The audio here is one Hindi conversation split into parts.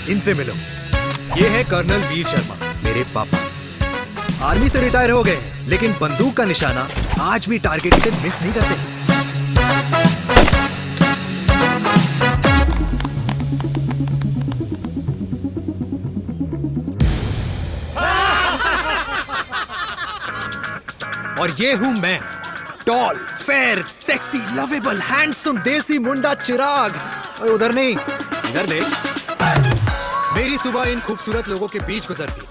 इनसे मिलो। ये है कर्नल वीर शर्मा, मेरे पापा। आर्मी से रिटायर हो गए, लेकिन बंदूक का निशाना आज भी टारगेट से मिस नहीं करते। और ये हूं मैं, tall, fair, sexy, lovable, handsome desi मुंडा चिराग। और उधर नहीं, इधर देख। मेरी सुबह इन खूबसूरत लोगों के बीच गुजरती,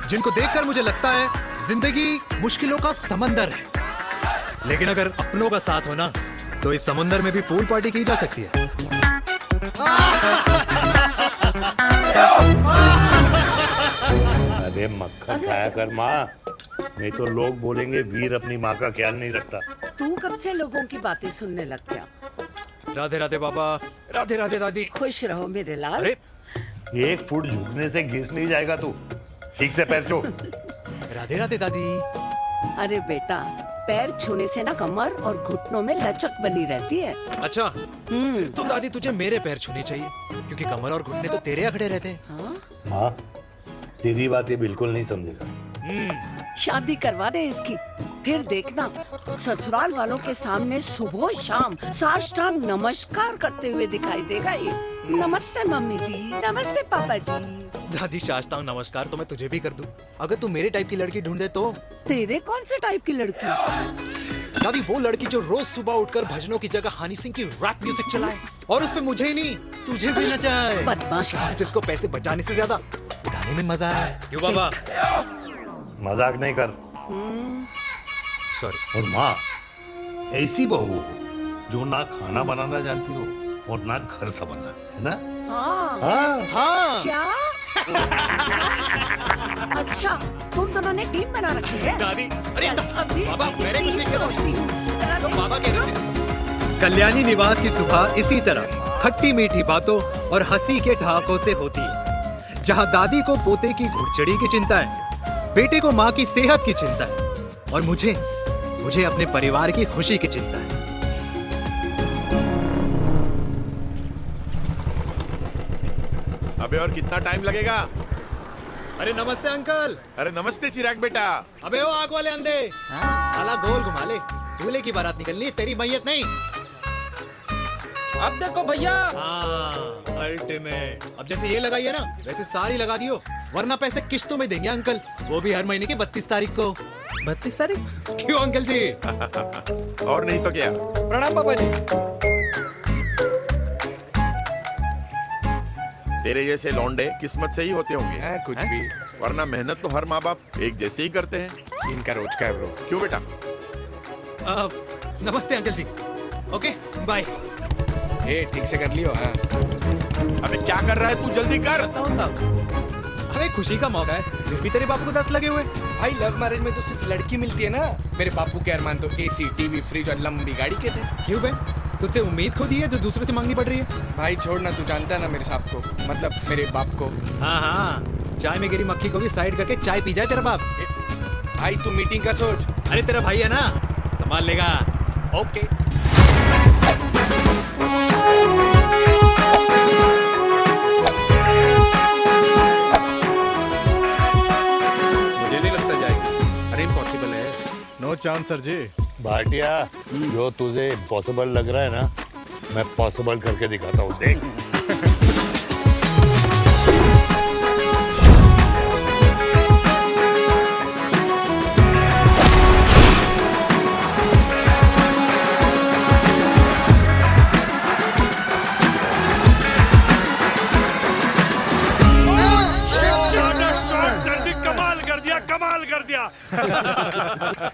जिनको देखकर मुझे लगता है जिंदगी मुश्किलों का समंदर है। लेकिन अगर अपनों का साथ हो ना, तो इस समंदर में भी पूल पार्टी की जा सकती है। अरे मक्खन खाया कर माँ, नहीं तो लोग बोलेंगे वीर अपनी माँ का ख्याल नहीं रखता। तू कब से लोगों की बातें सुनने लग गया? राधे राधे बाबा, राधे राधे दादी। खुश रहो मेरे लाल। अरे 1 फुट झुकने से घिस नहीं जाएगा तू, ठीक से पैर छू। राधे राधे दादी। अरे बेटा, पैर छूने से ना कमर और घुटनों में लचक बनी रहती है। अच्छा, फिर तो दादी तुझे मेरे पैर छूने चाहिए, क्योंकि कमर और घुटने तो तेरे अखड़े रहते हैं। हाँ? हाँ, तेरी बात ये बिल्कुल नहीं समझेगा। शादी करवा दे इसकी, फिर देखना ससुराल वालों के सामने सुबह शाम साष्टांग नमस्कार करते हुए दिखाई देगा ये। नमस्ते मम्मी जी, नमस्ते पापा जी। दादी साष्टांग नमस्कार तो मैं तुझे भी कर दूं, अगर तू मेरे टाइप की लड़की ढूंढे तो। तेरे कौन से टाइप की लड़की? दादी वो लड़की जो रोज सुबह उठकर भजनों की जगह हनी सिंह की रैप म्यूजिक चलाए, और उसपे मुझे ही नहीं तुझे भी नचाए। बदमाश। जिसको पैसे बचाने से ज्यादा उड़ाने में मजा है। क्यों बाबा? मजाक नहीं कर। सॉरी। और माँ, ऐसी बहू हो जो ना खाना बनाना जानती हो और ना घर संभालना, है ना? हाँ। हाँ हाँ क्या? अच्छा, तुम दोनों ने टीम बना रखी है? दादी, अरे अभी बाबा, मैंने कुछ नहीं किया। किया। तो बाबा कह रहे थे। कल्याणी निवास की सुबह इसी तरह खट्टी मीठी बातों और हंसी के ठहाकों से होती है, जहां दादी को पोते की घुड़चड़ी की चिंता है, बेटे को माँ की सेहत की चिंता है, और मुझे अपने परिवार की खुशी की चिंता है। अबे और कितना टाइम लगेगा? अरे नमस्ते अंकल। अरे नमस्ते चिराग बेटा। अबे वो आग वाले अंधे, साला गोल घुमा ले, दूल्हे की बारात निकलनी है, तेरी मैयत नहीं। अब देखो भैया। हाँ, अल्टीमेट। अब जैसे ये लगाई है ना, वैसे सारी लगा दियो, वरना पैसे किश्तों में देंगे अंकल, वो भी हर महीने की 32 तारीख को। 32 तारीख? क्यों अंकल जी? और नहीं तो क्या। प्रणाम पापा जी। तेरे जैसे लौंडे किस्मत से ही होते होंगे। कुछ भी, वरना मेहनत तो हर माँ बाप एक जैसे ही करते हैं। इनका रोज का है ब्रो। क्यों बेटा? नमस्ते अंकल जी। Okay bye. ए ठीक से कर लियो। हाँ अबे क्या कर रहा है तू, जल्दी कर। बताओ साहब। अरे खुशी का मौका है, फिर भी तेरे बापू को 10 लगे हुए। भाई लव मैरिज में तो सिर्फ लड़की मिलती है ना। मेरे बापू के अरमान तो एसी, टीवी, फ्रिज और लंबी गाड़ी के थे। क्यों बे, तुझसे उम्मीद खो दी है जो दूसरे से मांगनी पड़ रही है? भाई छोड़ना, तू जानता है ना मेरे साहब को, मतलब मेरे बाप को। हाँ हाँ, चाय में गिरी मक्खी को भी साइड करके चाय पी जाए तेरा बाप। भाई तू मीटिंग का सोच। अरे तेरा भाई है ना, संभाल लेगा। ओके। मुझे नहीं लगता जाएगी। अरे इम्पॉसिबल है। नो चांस सर जी। भाटिया, जो तुझे इम्पॉसिबल लग रहा है ना, मैं पॉसिबल करके दिखाता हूँ, देख। कमाल कर दिया।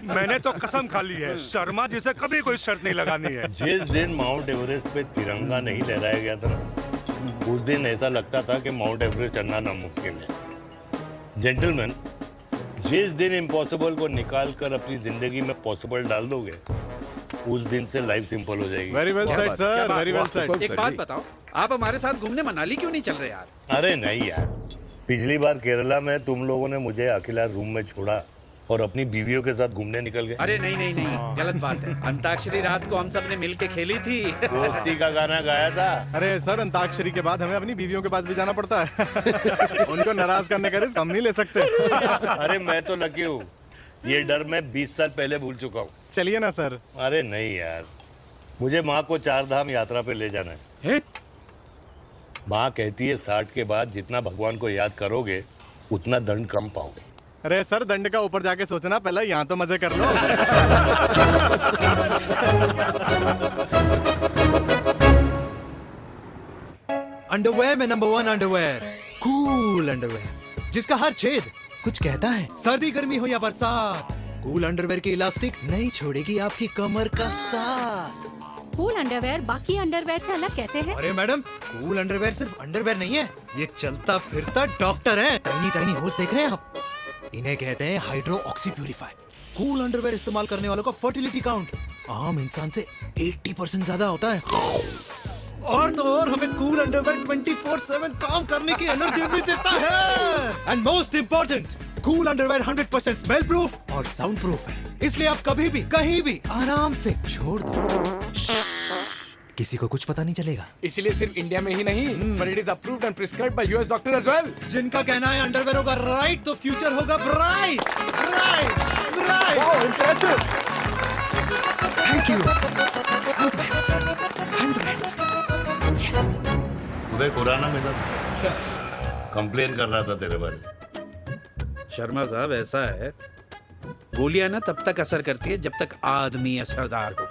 मैंने तो कसम खा ली है, शर्मा जी से कभी कोई शर्त नहीं लगानी है। जिस दिन माउंट एवरेस्ट पे तिरंगा नहीं लहराया गया था ना, उस दिन ऐसा लगता था कि माउंट एवरेस्ट चढ़ना नामुमकिन है। जेंटलमैन, जिस दिन इम्पॉसिबल को निकाल कर अपनी जिंदगी में पॉसिबल डाल दोगे, उस दिन से लाइफ सिंपल हो जाएगी। Very well said sir, very well said. एक बात बताओ, आप हमारे साथ घूमने मनाली क्यों नहीं चल रहे यार? अरे नहीं यार, पिछली बार केरला में तुम लोगों ने मुझे अकेला रूम में छोड़ा और अपनी बीवियों के साथ घूमने निकल गए। अरे नहीं नहीं नहीं, गलत बात है। अंताक्षरी रात को हम सब ने मिल के खेली थी। दोस्ती का गाना गाया था। अरे सर, अंताक्षरी के बाद हमें अपनी बीवियों के पास भी जाना पड़ता है। उनको नाराज करने का रिस्क हम नहीं ले सकते। अरे मैं तो लकी हूँ, ये डर मैं 20 साल पहले भूल चुका हूँ। चलिए ना सर। अरे नहीं यार, मुझे माँ को 4 धाम यात्रा पे ले जाना है। माँ कहती है 60 के बाद जितना भगवान को याद करोगे उतना दंड कम पाओगे। अरे सर, दंड का ऊपर जाके सोचना, पहले यहाँ तो मजे कर लो। अंडरवेयर में नंबर 1 अंडरवेयर, कूल अंडरवेयर, जिसका हर छेद कुछ कहता है। सर्दी गर्मी हो या बरसात, कूल अंडरवेयर की इलास्टिक नहीं छोड़ेगी आपकी कमर का साथ। कूल अंडरवेयर बाकी अंडरवेयर से अलग कैसे है? अरे मैडम, कूल अंडरवेयर सिर्फ अंडरवेयर नहीं है, ये चलता फिरता डॉक्टर है। टाइनी टाइनी होल्स देख रहे हैं आप? इन्हें कहते हैं hydro oxy purifier. Cool underwear इस्तेमाल करने वालों का फर्टिलिटी काउंट आम इंसान से 80% ज्यादा होता है। और तो और हमें कूल अंडरवेयर 24/7 काम करने की एनर्जी भी देता है। And most important, cool underwear 100% smell proof और साउंड प्रूफ है, इसलिए आप कभी भी कहीं भी आराम से छोड़ दो, किसी को कुछ पता नहीं चलेगा। इसीलिए सिर्फ इंडिया में ही नहीं, but it is approved and prescribed by US doctor as well। जिनका कहना है अंडरवेयर होगा राइट तो फ्यूचर होगा bright, bright, bright. Oh, impressive. Thank you. I'm the best. I'm the best. Yes. तुम्हें खुराना मिला, कंप्लेन कर रहा था तेरे बारे में। शर्मा साहब, ऐसा है, गोलियां ना तब तक असर करती है जब तक आदमी असरदार हो।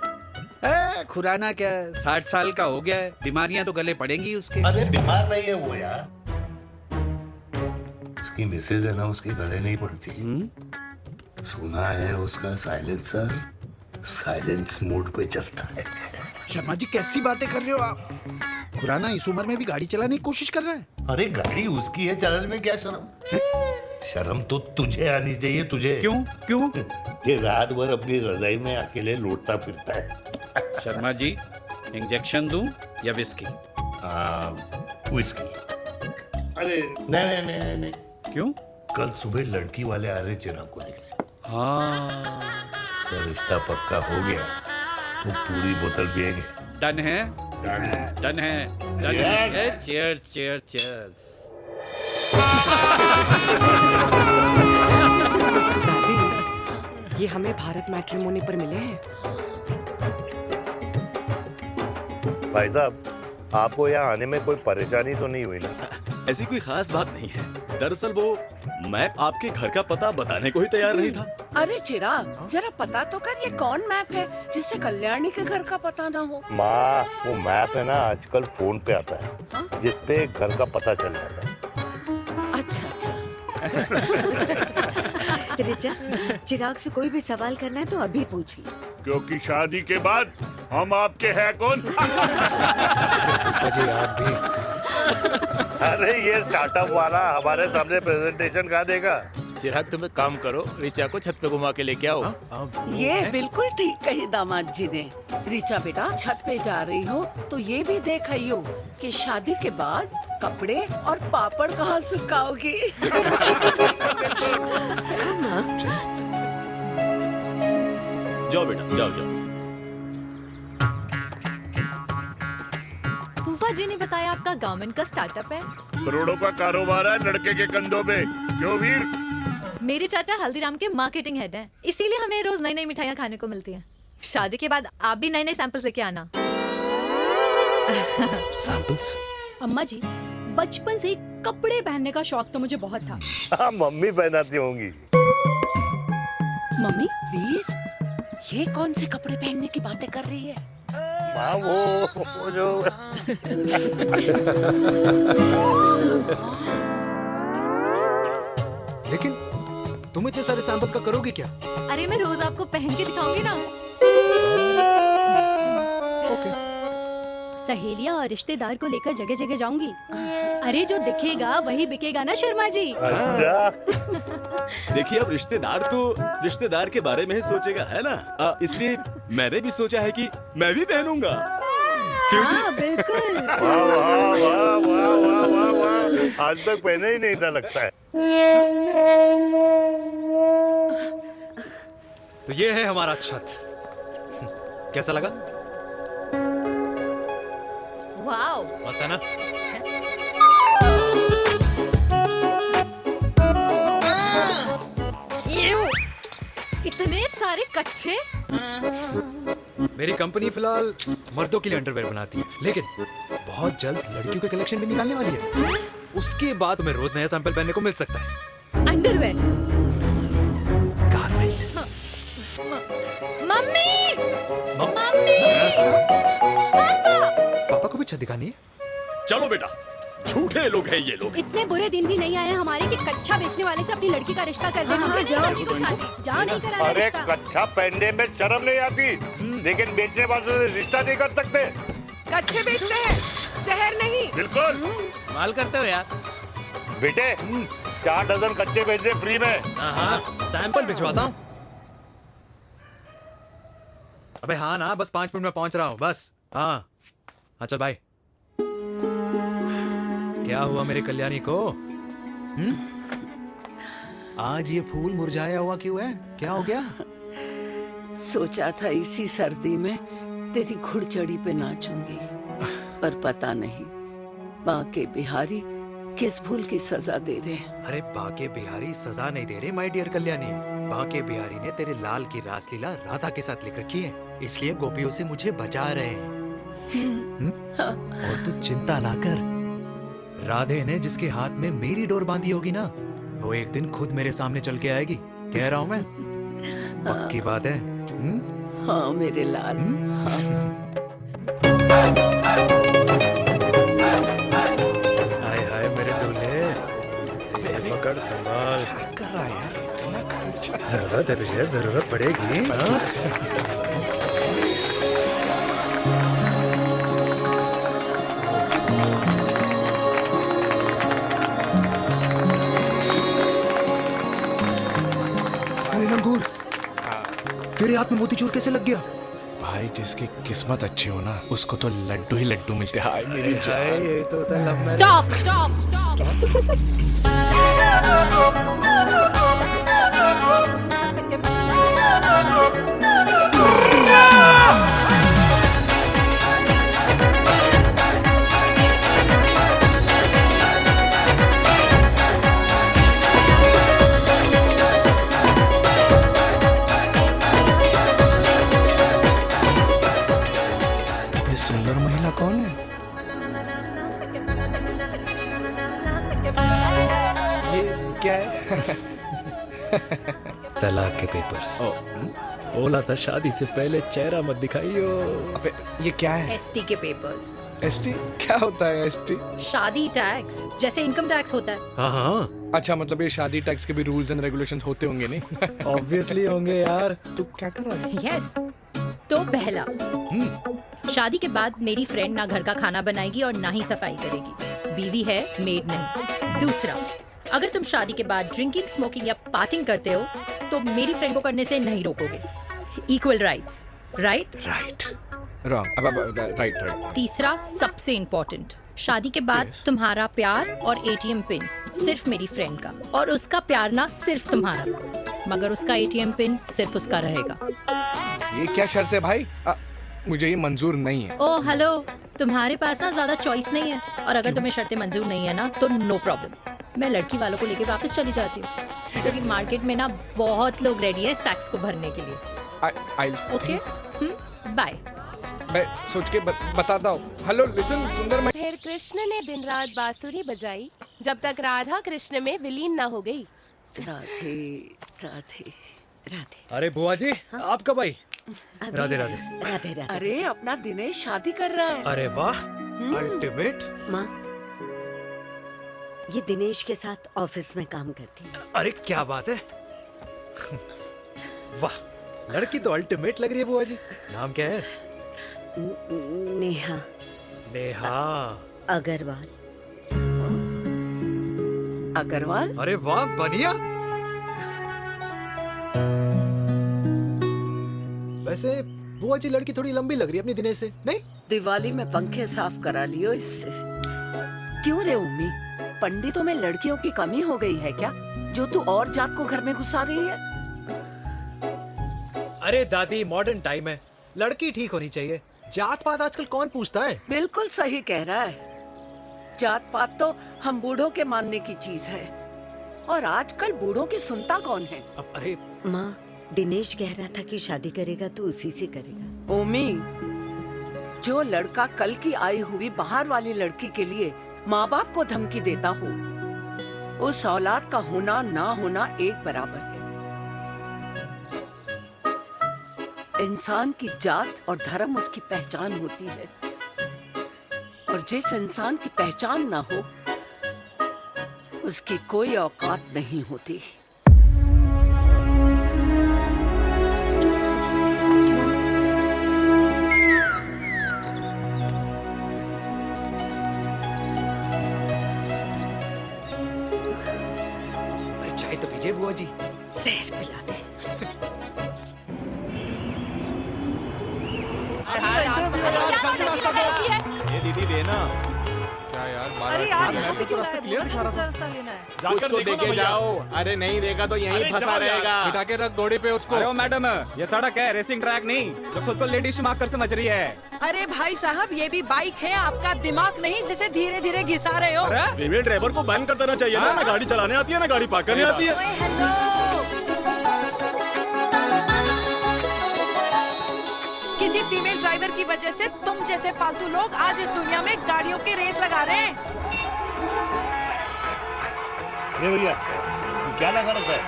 खुराना क्या, 60 साल का हो गया है, बीमारियां तो गले पड़ेंगी उसके। अरे बीमार नहीं है वो यार, उसकी मिसेज है ना, उसके गले नहीं पड़ती। सुना है उसका साइलेंसर साइलेंस मोड पे चलता है। शर्मा जी, कैसी बातें कर रहे हो आप? खुराना इस उम्र में भी गाड़ी चलाने की कोशिश कर रहा है। अरे गाड़ी उसकी है, चलाने में क्या शर्म? शर्म तो तुझे आनी चाहिए, तुझे। क्यों क्यों? ये रात भर अपनी रजाई में अकेले लौटता फिरता है। शर्मा जी, इंजेक्शन दूं या विस्की? विस्की। अरे नहीं नहीं नहीं नहीं। क्यों? कल सुबह लड़की वाले आ रहे चिराग को देखने। हाँ, तो रिश्ता पक्का हो गया तो पूरी बोतल पिएंगे। डन है, डन है, डन है, डन है। Cheers, cheers, cheers. दादी, ये हमें भारत मैट्रिमोनी पर मिले हैं। भाई साहब, आपको यहाँ आने में कोई परेशानी तो नहीं हुई ना? ऐसी कोई खास बात नहीं है। दरअसल वो मैप आपके घर का पता बताने को ही तैयार नहीं था। अरे चिराग, जरा पता तो कर, ये कौन मैप है जिससे कल्याणी के घर का पता ना हो? माँ, वो मैप है ना आजकल फोन पे आता है, जिसपे घर का पता चल जाता है। अच्छा अच्छा। रिचा, चिराग से कोई भी सवाल करना है तो अभी पूछ लो, क्योंकि शादी के बाद हम आपके हैं कौन? अजय आप भी। अरे ये स्टार्टअप वाला हमारे सामने प्रेजेंटेशन कहाँ देगा? चिराग, तुम एक काम करो, रिचा को छत पे घुमा के लेके आओ। ये बिल्कुल ठीक कही दामाद जी ने। रिचा बेटा, छत पे जा रही हो तो ये भी देख आइयो कि शादी के बाद कपड़े और पापड़ कहाँ सुखाओगी। जाओ बेटा, जाओ जाओ। फूफा जी ने बताया आपका गवर्नमेंट का स्टार्टअप है। करोड़ों का कारोबार है लड़के के कंधों पे। क्यों वीर? मेरे चाचा हल्दीराम के मार्केटिंग हेड हैं, इसीलिए हमें रोज नई नई मिठाइयाँ खाने को मिलती हैं। शादी के बाद आप भी नए नए सैंपल्स लेके आना। सैंपल्स? अम्मा जी, बचपन से कपड़े पहनने का शौक तो मुझे बहुत था। हाँ, मम्मी पहनाती होंगी। मम्मी? वीर, ये कौन से कपड़े पहनने की बातें कर रही है? माँ, वो जो लेकिन तुम इतने सारे सैंपल्स का करोगे क्या? अरे मैं रोज आपको पहन के दिखाऊंगी ना। ओके। सहेलियां और रिश्तेदार को लेकर जगह जगह जाऊंगी। अरे जो दिखेगा वही बिकेगा ना शर्मा जी। देखिए, अब रिश्तेदार तो रिश्तेदार के बारे में ही सोचेगा, है ना? इसलिए मैंने भी सोचा है कि मैं भी पहनूंगा। क्यों जी? हाँ, बिल्कुल। वाह वाह वाह वाह वाह वाह वाह, आज तक पहने ही नहीं था लगता है। तो ये है हमारा छत। कैसा लगा? वाओ, मस्त है ना? इतने सारे कच्चे। मेरी कंपनी फिलहाल मर्दों के लिए अंडरवेयर बनाती है, लेकिन बहुत जल्द लड़कियों के कलेक्शन भी निकालने वाली है। उसके बाद तुम्हें रोज नया सैंपल पहनने को मिल सकता है। अंडरवेयर? गारमेंट। मम्मी, मम्मी, पापा को भी छत दिखानी है। चलो बेटा, झूठे लोग हैं ये लोग। इतने बुरे दिन भी नहीं आए हमारे कि कच्चा बेचने वाले से अपनी लड़की का रिश्ता कर देना। जाओ नहीं करा अरे रिश्ता। कच्चा पहनने में शर्म नहीं आती, लेकिन बेचने वालों से रिश्ता नहीं कर सकते। कच्चे बेचते हैं, जहर नहीं। बिल्कुल माल करते हो यार। बेटे 4 डजन कच्चे भेज दे फ्री में। सैंपल भिजवाता हूँ। अबे हाँ ना, बस 5 मिनट में पहुंच रहा हूँ बस। हाँ अच्छा बाय। क्या हुआ मेरे कल्याणी को? आज ये फूल मुरझाया हुआ क्यों है? क्या हो गया? सोचा था इसी सर्दी में तेरी घुड़चड़ी पे नाचूंगी, पर पता नहीं बाके बिहारी किस भूल की सजा दे रहे। अरे बाके बिहारी सजा नहीं दे रहे माय डियर कल्याणी। बाके बिहारी ने तेरे लाल की रासलीला राधा के साथ लिख रखी है, इसलिए गोपियों से मुझे बचा रहे हैं। और तू चिंता ना कर, राधे ने जिसके हाथ में मेरी डोर बांधी होगी ना, वो एक दिन खुद मेरे सामने चल के आएगी। कह रहा हूं मैं, पक्की बात है। हाँ मेरे लाल। हाय हाय मेरे दूल्हे, मेरे पकड़ संभाल। क्या कर रहा है यार? इतना खर्चा। जरूरत है तुझे, जरूरत पड़ेगी। लंगूर, तेरे हाथ में मोतीचूर कैसे लग गया? भाई जिसकी किस्मत अच्छी हो ना, उसको तो लड्डू ही लड्डू मिलते हैं। हाय मेरी जान। ये तो होता है लव मैरिज। स्टॉप स्टॉप ये सुंदर महिला कौन है? ये क्या है? तलाक के पेपर्स। बोला था शादी से पहले चेहरा मत दिखाइयो। अबे ये क्या है? एसटी के पेपर्स। एसटी क्या होता है? एसटी शादी टैक्स, जैसे इनकम टैक्स होता है। हाँ हाँ, अच्छा, मतलब ये शादी टैक्स के भी रूल्स एंड रेगुलेशंस होते होंगे नहीं? ऑब्वियसली होंगे यार। तू क्या कर रहा है? यस। तो पहला, शादी के बाद मेरी फ्रेंड ना घर का खाना बनाएगी और ना ही सफाई करेगी, बीवी है, मेड नहीं। दूसरा, अगर तुम शादी के बाद ड्रिंकिंग, स्मोकिंग या पार्टिंग करते हो तो मेरी फ्रेंड को करने से नहीं रोकोगे। Equal rights, right? Right. Wrong. अब राइट राइट। तीसरा, सबसे इम्पोर्टेंट, शादी के बाद तुम्हारा प्यार और एटीएम पिन सिर्फ मेरी फ्रेंड का, और उसका प्यार ना सिर्फ तुम्हारा, मगर उसका एटीएम पिन सिर्फ उसका रहेगा। ये क्या शर्त है भाई? मुझे ये मंजूर नहीं है। ओ हेलो, तुम्हारे पास ना ज्यादा चॉइस नहीं है, और अगर तुम्हें शर्तें मंजूर नहीं है ना तो नो प्रॉब्लम, मैं लड़की वालों को लेके वापस चली जाती हूँ, क्योंकि मार्केट में ना बहुत लोग रेडी है इस टैक्स को भरने के लिए। Okay, bye. मैं सोच के बताता हूँ। हेलो लिसन सुंदर। फिर कृष्ण ने दिन रात बांसुरी बजाई जब तक राधा कृष्ण में विलीन न हो गई। राधे राधे राधे। अरे बुआ जी, आप कब आई? राधे राधे। राधे राधे। अरे अपना दिनेश शादी कर रहा है। अरे वाह, अल्टीमेट। माँ, ये दिनेश के साथ ऑफिस में काम करती है। अरे क्या बात है। वाह, लड़की तो अल्टीमेट लग रही है बुआ जी। नाम क्या है? नेहा। नेहा अग्रवाल। अग्रवाल? अरे वाह, बढ़िया। वैसे बुआ जी लड़की थोड़ी लंबी लग रही है अपनी दिनेश से, नहीं? दिवाली में पंखे साफ करा लियो इससे। क्यों रे उम्मी, पंडितों में लड़कियों की कमी हो गई है क्या, जो तू और जात को घर में घुसा रही है? अरे दादी, मॉडर्न टाइम है, लड़की ठीक होनी चाहिए। जात पात आजकल कौन पूछता है? बिल्कुल सही कह रहा है। जात पात तो हम बूढ़ों के मानने की चीज है, और आजकल बूढ़ों की सुनता कौन है। अब अरे माँ, दिनेश कह रहा था कि शादी करेगा तो उसी से करेगा। ओमी, जो लड़का कल की आई हुई बाहर वाली लड़की के लिए माँ बाप को धमकी देता हो, उस औलाद का होना ना होना एक बराबर है। इंसान की जात और धर्म उसकी पहचान होती है, और जिस इंसान की पहचान ना हो उसकी कोई औकात नहीं होती। चाय तो पीजिए बुआ जी। जहर पिला दे। ये दीदी देना। क्या यार, अरे यार, यहाँ से क्यों रास्ता क्लियर दिखा रहा था। लेना है। कुछ तो देके जाओ। अरे नहीं देगा तो यहीं फंसा रहेगा। बिठा के रख घोड़े पे उसको। अरे मैडम, ये सड़क है, रेसिंग ट्रैक नहीं जो खुद को लेडीज मार्क कर समझ रही है। अरे भाई साहब, ये भी बाइक है, आपका दिमाग नहीं जिसे धीरे धीरे घिसा रहे हो। फीमेल ड्राइवर को बैन कर देना चाहिए ना गाड़ी चलाने आती है ना गाड़ी पार्क करने आती है। किसी फीमेल ड्राइवर की वजह से तुम जैसे फालतू लोग आज इस दुनिया में गाड़ियों की रेस लगा रहे हैं। ये भैया, क्या लगा रखा है?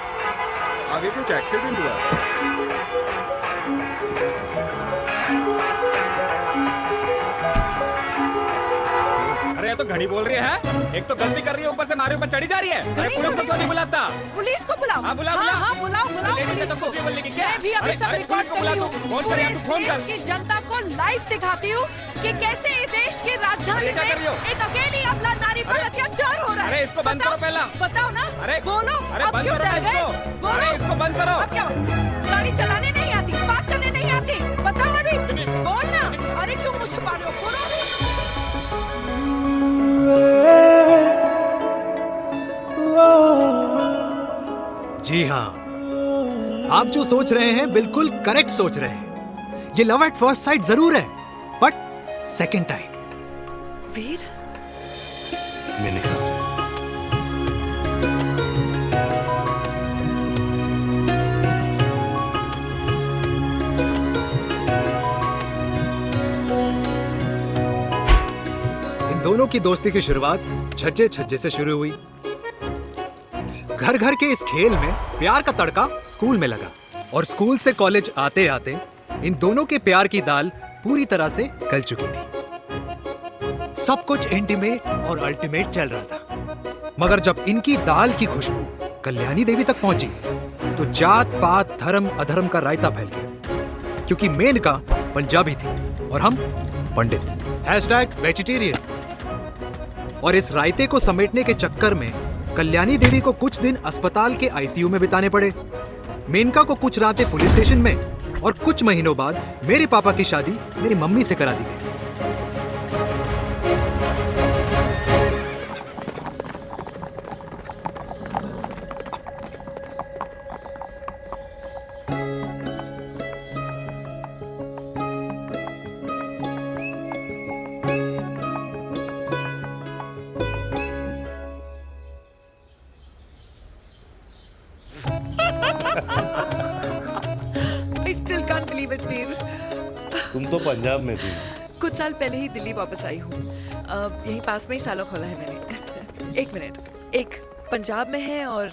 आगे कुछ एक्सीडेंट हुआ। अरे ये तो घड़ी बोल रही है, एक तो गलती कर रही है, ऊपर से हमारे ऊपर चढ़ी जा रही है। अरे पुलिस को क्यों नहीं बुलाता? पुलिस को बुलाओ। हाँ बुलाओ, हाँ बुलाओ बुलाओ पुलिस को। कुछ भी बोलने की क्या? मैं भी अभी सब रिकॉर्ड कर रही हूँ। फोन कर यार, तू फोन कर। देश की जनता को लाइव दिखाती हूँ कि कैसे इस देश की राजधानी में एक अकेली अबला नारी पर अत्याचार हो रहा है। अरे इसको बंद करो पहला। बताओ ना। अरे बोलो। अरे बंद करो ना इसको। बोलो, इसको बंद करो। अब क्या? गाड़ी चलाने नहीं आती, बात करने नहीं आती, बताओ अभी। बोल ना। अरे क्यों मुझे छुपा रहे हो? बोलो। जी हाँ, आप जो सोच रहे हैं बिल्कुल करेक्ट सोच रहे हैं। ये लव एट फर्स्ट साइट जरूर है, बट सेकंड टाइम। वीर, मैंने कहा इन दोनों की दोस्ती की शुरुआत छज्जे छज्जे से शुरू हुई। घर घर के इस खेल में प्यार का तड़का स्कूल में लगा, और स्कूल से कॉलेज आते आते इन दोनों के प्यार की दाल पूरी तरह से गल चुकी थी। सब कुछ इंटीमेट और अल्टीमेट चल रहा था, मगर जब इनकी दाल की खुशबू कल्याणी देवी तक पहुंची तो जात पात धर्म अधर्म का रायता फैल गया, क्योंकि मेनका पंजाबी थी और हम पंडित। #वेजिटेरियन। और इस रायते को समेटने के चक्कर में कल्याणी देवी को कुछ दिन अस्पताल के आईसीयू में बिताने पड़े। मेनका को कुछ रातें पुलिस स्टेशन में, और कुछ महीनों बाद मेरे पापा की शादी मेरी मम्मी से करा दी गई। I still can't believe it, वीर। तुम तो पंजाब में थी। कुछ साल पहले ही दिल्ली वापस आई हूँ। यहीं पास में ही सालों खोला है मैंने। एक मिनट, एक पंजाब में है और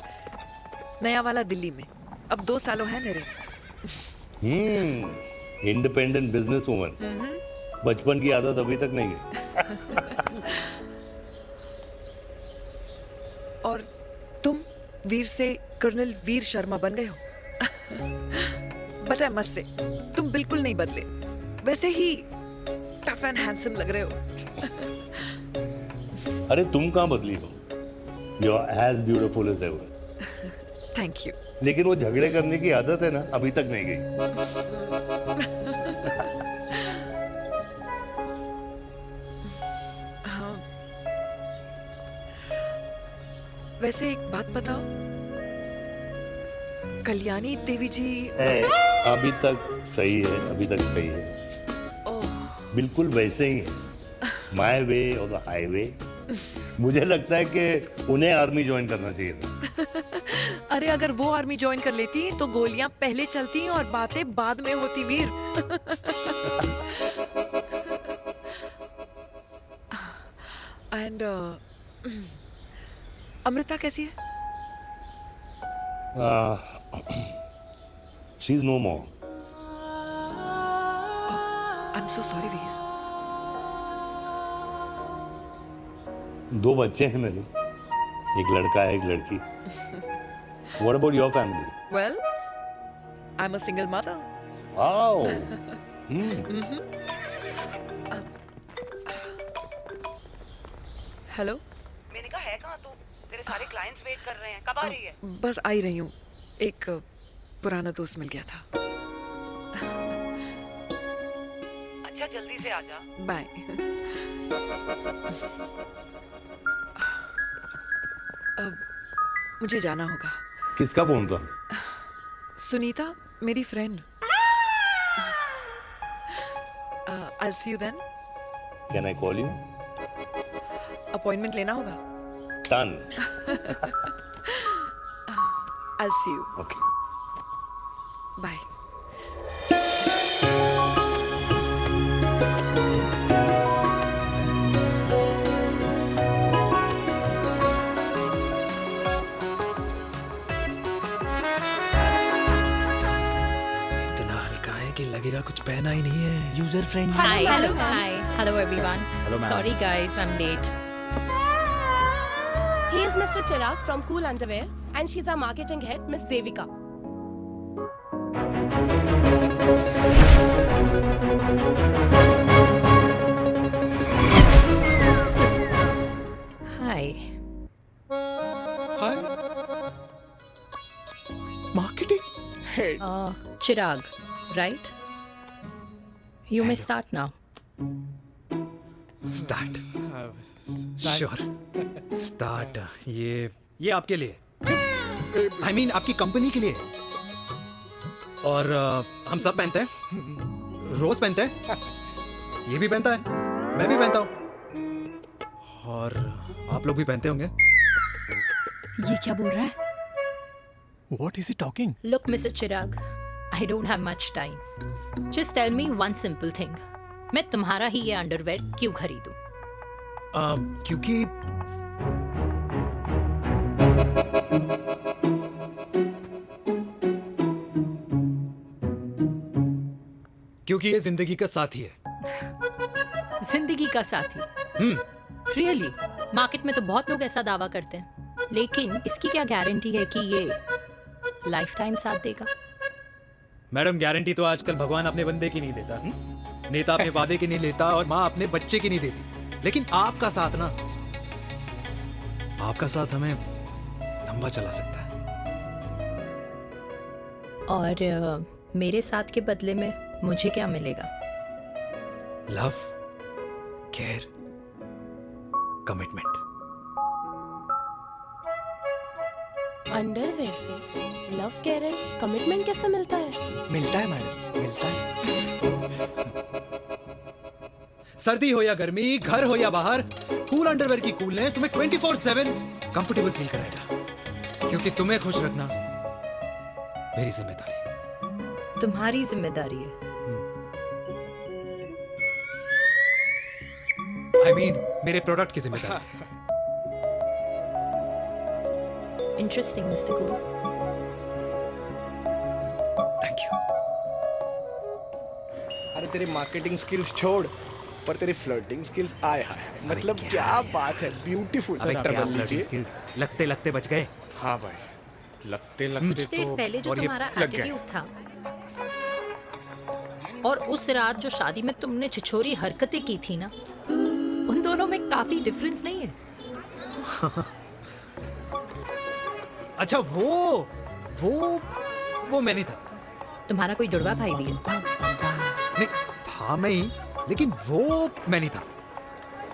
नया वाला दिल्ली में। अब 2 सालों है मेरे। Independent business woman. बचपन की आदत अभी तक नहीं है। और तुम वीर से कर्नल वीर शर्मा बन गए हो। बट आई मस्ट से, तुम बिल्कुल नहीं बदले, वैसे ही टफ एंड हैंडसम लग रहे हो। अरे तुम कहाँ बदली हो? You are as beautiful as ever. Thank you. लेकिन वो झगड़े करने की आदत है ना, अभी तक नहीं गई। हाँ। वैसे एक बात बताओ, कल्याणी देवी जी। अभी तक सही है, अभी तक सही है। बिल्कुल वैसे ही है, माय वे और द हाईवे। मुझे लगता है कि उन्हें आर्मी ज्वाइन करना चाहिए था। अरे अगर वो आर्मी ज्वाइन कर लेती तो गोलियां पहले चलती और बातें बाद में होती वीर। एंड अमृता कैसी है? She is no more. I am so sorry Veer. 2 बच्चे हैं मेरे, एक लड़का है, एक लड़की। What about your family? Well, I'm a single mother. Wow. Hello. मैंने कहा है कहाँ तू? तेरे सारे क्लाइंट्स वेट कर रहे हैं, कब आ रही है? बस आ ही रही हूँ, एक पुराना दोस्त मिल गया था। अच्छा जल्दी से आ जा। बाय। अब मुझे जाना होगा। किसका फोन था? सुनीता, मेरी friend. I'll see you then. Can I call you? Appointment लेना होगा। Done. I'll see you. Okay. Bye. लगेगा कुछ पहना ही नहीं है। User friendly. Hi, hello everyone. Hello, ma'am. Sorry guys, I'm late. He is Mr. Chirag from Cool Underwear and she's our marketing head, Miss Devika. Hi. Hi. Marketing head. Chirag, right? You may start now. Start. Sure. Start. ये आपके लिए, I mean आपकी कंपनी के लिए। और हम सब पहनते हैं, रोज पहनते हैं, ये भी पहनता है, मैं भी पहनता हूँ, और आप लोग भी पहनते होंगे। ये क्या बोल रहा है? What is he talking? Look, Mr. Chirag, I don't have much time. Just tell me one simple thing. मैं तुम्हारा ही ये अंडरवेयर क्यों खरीदूं? क्योंकि ये जिंदगी का साथी है। जिंदगी का साथी? Really? मार्केट में तो बहुत लोग ऐसा दावा करते हैं, लेकिन इसकी क्या गारंटी है कि ये लाइफ टाइम साथ देगा? मैडम, गारंटी तो आजकल भगवान अपने बंदे की नहीं देता, नेता अपने वादे की नहीं लेता, और माँ अपने बच्चे की नहीं देती, लेकिन आपका साथ ना, आपका साथ हमें लंबा चला सकता है। और मेरे साथ के बदले में मुझे क्या मिलेगा? Love, care, commitment. अंडरवेयर से लव, केयर एंड कमिटमेंट कैसे मिलता है? मिलता है मैडम, मिलता है। सर्दी हो या गर्मी, घर हो या बाहर, कूल अंडरवेयर की कूलनेस तुम्हें 24/7 कंफर्टेबल फील कराएगा, क्योंकि तुम्हें खुश रखना मेरी जिम्मेदारी है। तुम्हारी जिम्मेदारी है? I mean, मेरे प्रोडक्ट की जिम्मेदारी है। Interesting, Mr. Cool. Thank you. अरे तेरे मार्केटिंग स्किल्स छोड़, पर तेरी फ्लर्टिंग स्किल्स आए हाय, मतलब क्या बात है, ब्यूटीफुल। स्किल्स लगते लगते बच गए। हाँ भाई, लगते लगते कुछ देर पहले जो तुम्हारा एटीट्यूड था, और उस रात जो शादी में तुमने छिछोरी हरकतें की थी ना, उन दोनों में काफी डिफरेंस नहीं है? अच्छा, वो मैं नहीं था। तुम्हारा कोई जुड़वा भाई भी है? नहीं था मैं ही, लेकिन वो मैं नहीं था।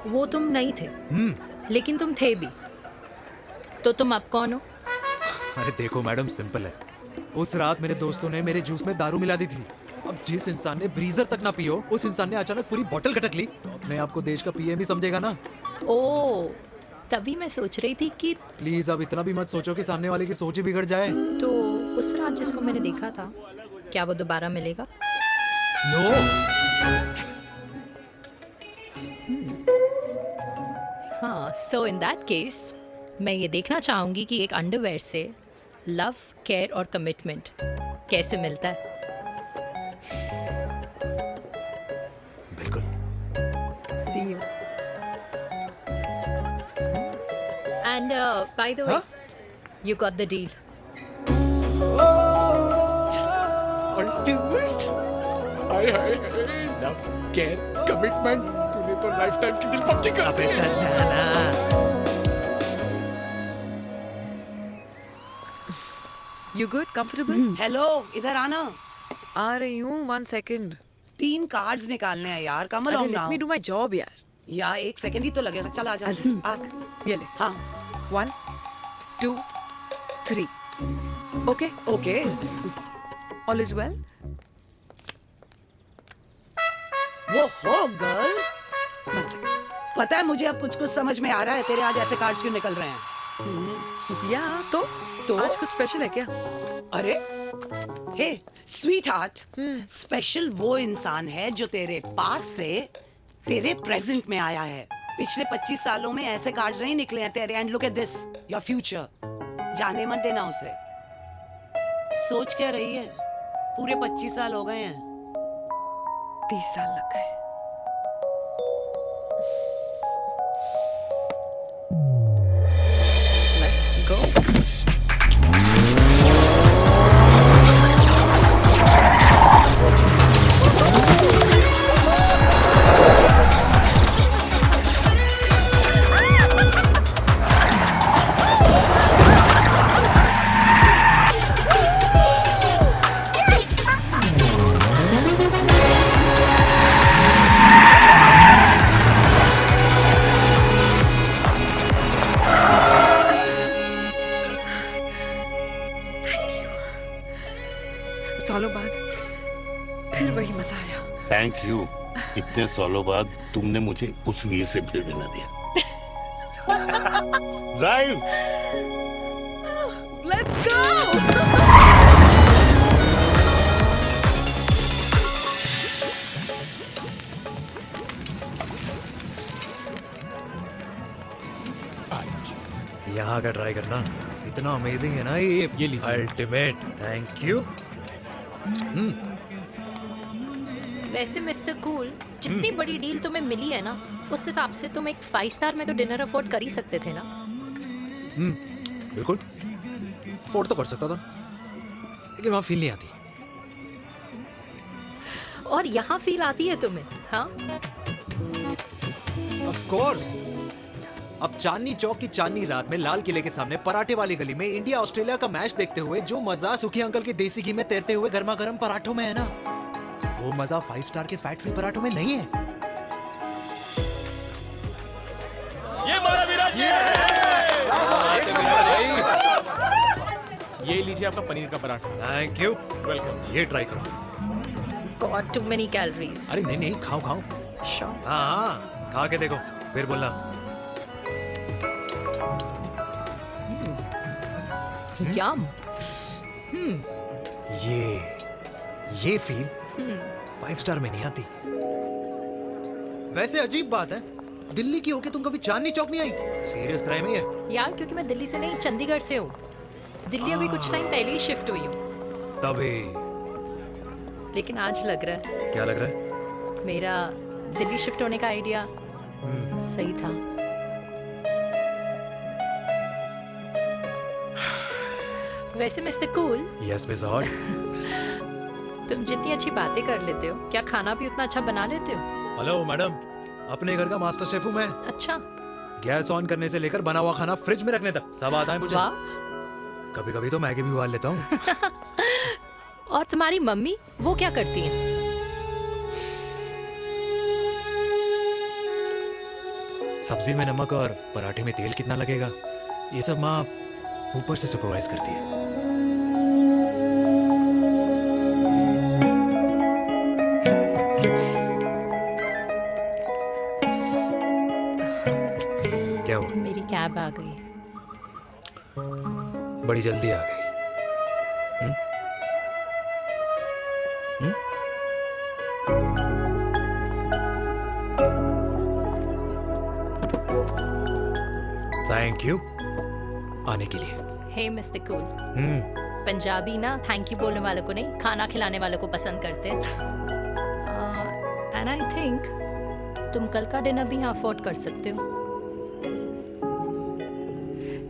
वो तुम नहीं थे, लेकिन तुम थे भी। तो तुम अब कौन हो? अरे देखो मैडम, सिंपल है, उस रात मेरे दोस्तों ने मेरे जूस में दारू मिला दी थी। अब जिस इंसान ने ब्रीजर तक ना पियो, उस इंसान ने अचानक पूरी बोतल खटक ली, तो अपने आप को देश का पीएम ही समझेगा ना। ओ, तभी मैं सोच रही थी कि प्लीज अब इतना भी मत सोचो कि सामने वाले की सोच ही बिगड़ जाए। तो उस रात जिसको मैंने देखा था, क्या वो दोबारा मिलेगा? नो। हाँ, सो इन दैट केस मैं ये देखना चाहूंगी कि एक अंडरवेयर से लव, केयर और कमिटमेंट कैसे मिलता है। See you. And by the way, you got the deal. Ultimate. Hi hi love care commitment, तूने तो लाइफ टाइम की दिल पक्की कर दी। अबे चल जाना। You good? Comfortable? हेलो, इधर आना। आ रही हूँ, 1 second. 3 कार्ड्स निकालने हैं यार, कम अरे along let now। me do my job यार. यार 1 सेकंड ही तो लगेगा, चल आ जा। ये ले। हाँ। 1, 2, 3. Okay? Okay. All is well? वो हो गर्ल। पता है मुझे अब कुछ कुछ समझ में आ रहा है, तेरे आज ऐसे कार्ड्स क्यों निकल रहे हैं। या तो आज कुछ स्पेशल है क्या? अरे हे स्वीट हार्ट, स्पेशल वो इंसान है जो तेरे पास से तेरे प्रेजेंट में आया है। पिछले 25 सालों में ऐसे कार्ड्स नहीं निकले हैं तेरे। And look at this, your future. जाने मत देना उसे। सोच क्या रही है, पूरे 25 साल हो गए हैं। 30 साल लग गए। Let's go. सालों बाद फिर वही मजा आया। Thank you. इतने सालों बाद तुमने मुझे उस वीर से फिर मिला दिया। ड्राइव। Let's go! यहाँ का ट्राई करना, इतना अमेजिंग है ना ये लीजिए। Ultimate, thank you. वैसे मिस्टर कूल, जितनी बड़ी डील तुम्हें मिली है ना, उस हिसाब से तुम एक 5 स्टार में तो डिनर अफोर्ड कर ही सकते थे ना। बिल्कुल अफोर्ड तो कर सकता था, लेकिन वहाँ फील नहीं आती। और यहाँ फील आती है तुम्हें? हाँ, ऑफ कोर्स। अब चांदनी चौक की चांदनी रात में लाल किले के सामने पराठे वाली गली में इंडिया ऑस्ट्रेलिया का मैच देखते हुए जो मजा सुखी अंकल के देसी घी में तैरते हुए गर्मा गर्म पराठों में है ना, वो मजा 5 स्टार के फैट फ्री पराठों में नहीं है। ये मारा विराज। ये लीजिए आपका पनीर का पराठा। Thank you. वेलकम। ये ट्राई करो। God, too many calories. अरे नहीं नहीं, खाओ खाओ। श्योर। हाँ, खा के देखो फिर बोलना। यम। ये फील 5 स्टार में नहीं आती। वैसे अजीब बात है, दिल्ली की होके तुम कभी चांदनी चौक नहीं आई? सीरियस क्राइम ही है यार, क्योंकि मैं दिल्ली से नहीं, चंडीगढ़ से हूँ। दिल्ली अभी कुछ टाइम पहले ही शिफ्ट हुई हूँ। तभी। लेकिन आज लग रहा है, क्या लग रहा है? मेरा दिल्ली शिफ्ट होने का आइडिया सही था। वैसे mister cool, yes miss hot, तुम जितनी अच्छी बातें कर लेते हो, क्या खाना भी उतना अच्छा बना लेते हो? हेलो मैडम, अपने घर का मास्टर शेफ हूँ मैं। अच्छा। गैस ऑन करने से लेकर बना हुआ खाना फ्रिज में रखने तक सब आता है मुझे। कभी कभी तो मैगी भी उबाल लेता हूँ। और तुम्हारी मम्मी, वो क्या करती हैं? सब्जी में नमक और पराठे में तेल कितना लगेगा, ये सब माँ ऊपर से सुपरवाइज करती है। अब आ गई। बड़ी जल्दी आ गई। थैंक यू आने के लिए। हे मिस्टर कूल, पंजाबी ना थैंक यू बोलने वालों को नहीं, खाना खिलाने वालों को पसंद करते हैं। एंड आई थिंक तुम कल का डिनर भी यहाँ अफोर्ड कर सकते हो,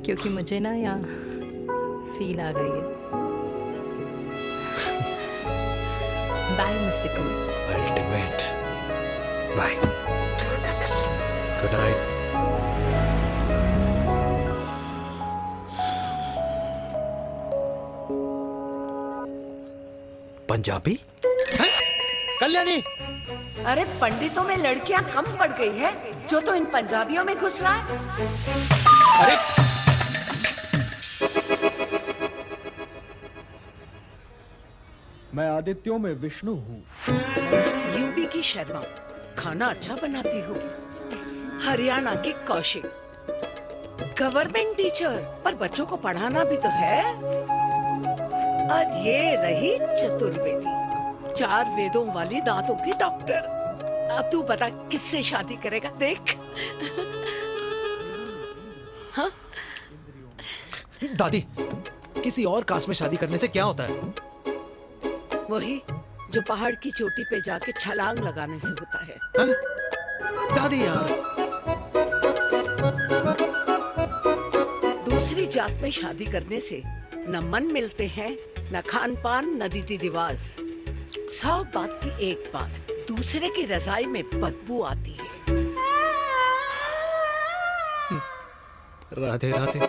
क्योंकि मुझे ना यहाँ फील आ गई है। Bye mister cool. Ultimate. Bye. Good night. Punjabi? Kalyani! अरे पंडितों में लड़कियां कम पड़ गई है जो तो इन पंजाबियों में घुस रहा है। अरे मैं आदित्यों में विष्णु हूँ। यूपी की शर्मा खाना अच्छा बनाती होगी। हरियाणा की कौशिक गवर्नमेंट टीचर, पर बच्चों को पढ़ाना भी तो है। और ये रही चतुर्वेदी, 4 वेदों वाली दांतों की डॉक्टर। अब तू बता किससे शादी करेगा? देख। हाँ? दादी, किसी और कास्ट में शादी करने से क्या होता है? वही जो पहाड़ की चोटी पे जाके छलांग लगाने से होता है। हाँ? दादी यार। दूसरी जात में शादी करने से न मन मिलते हैं, न खान पान, न रीति रिवाज। 100 बात की एक बात, दूसरे की रजाई में बदबू आती है। राधे राधे।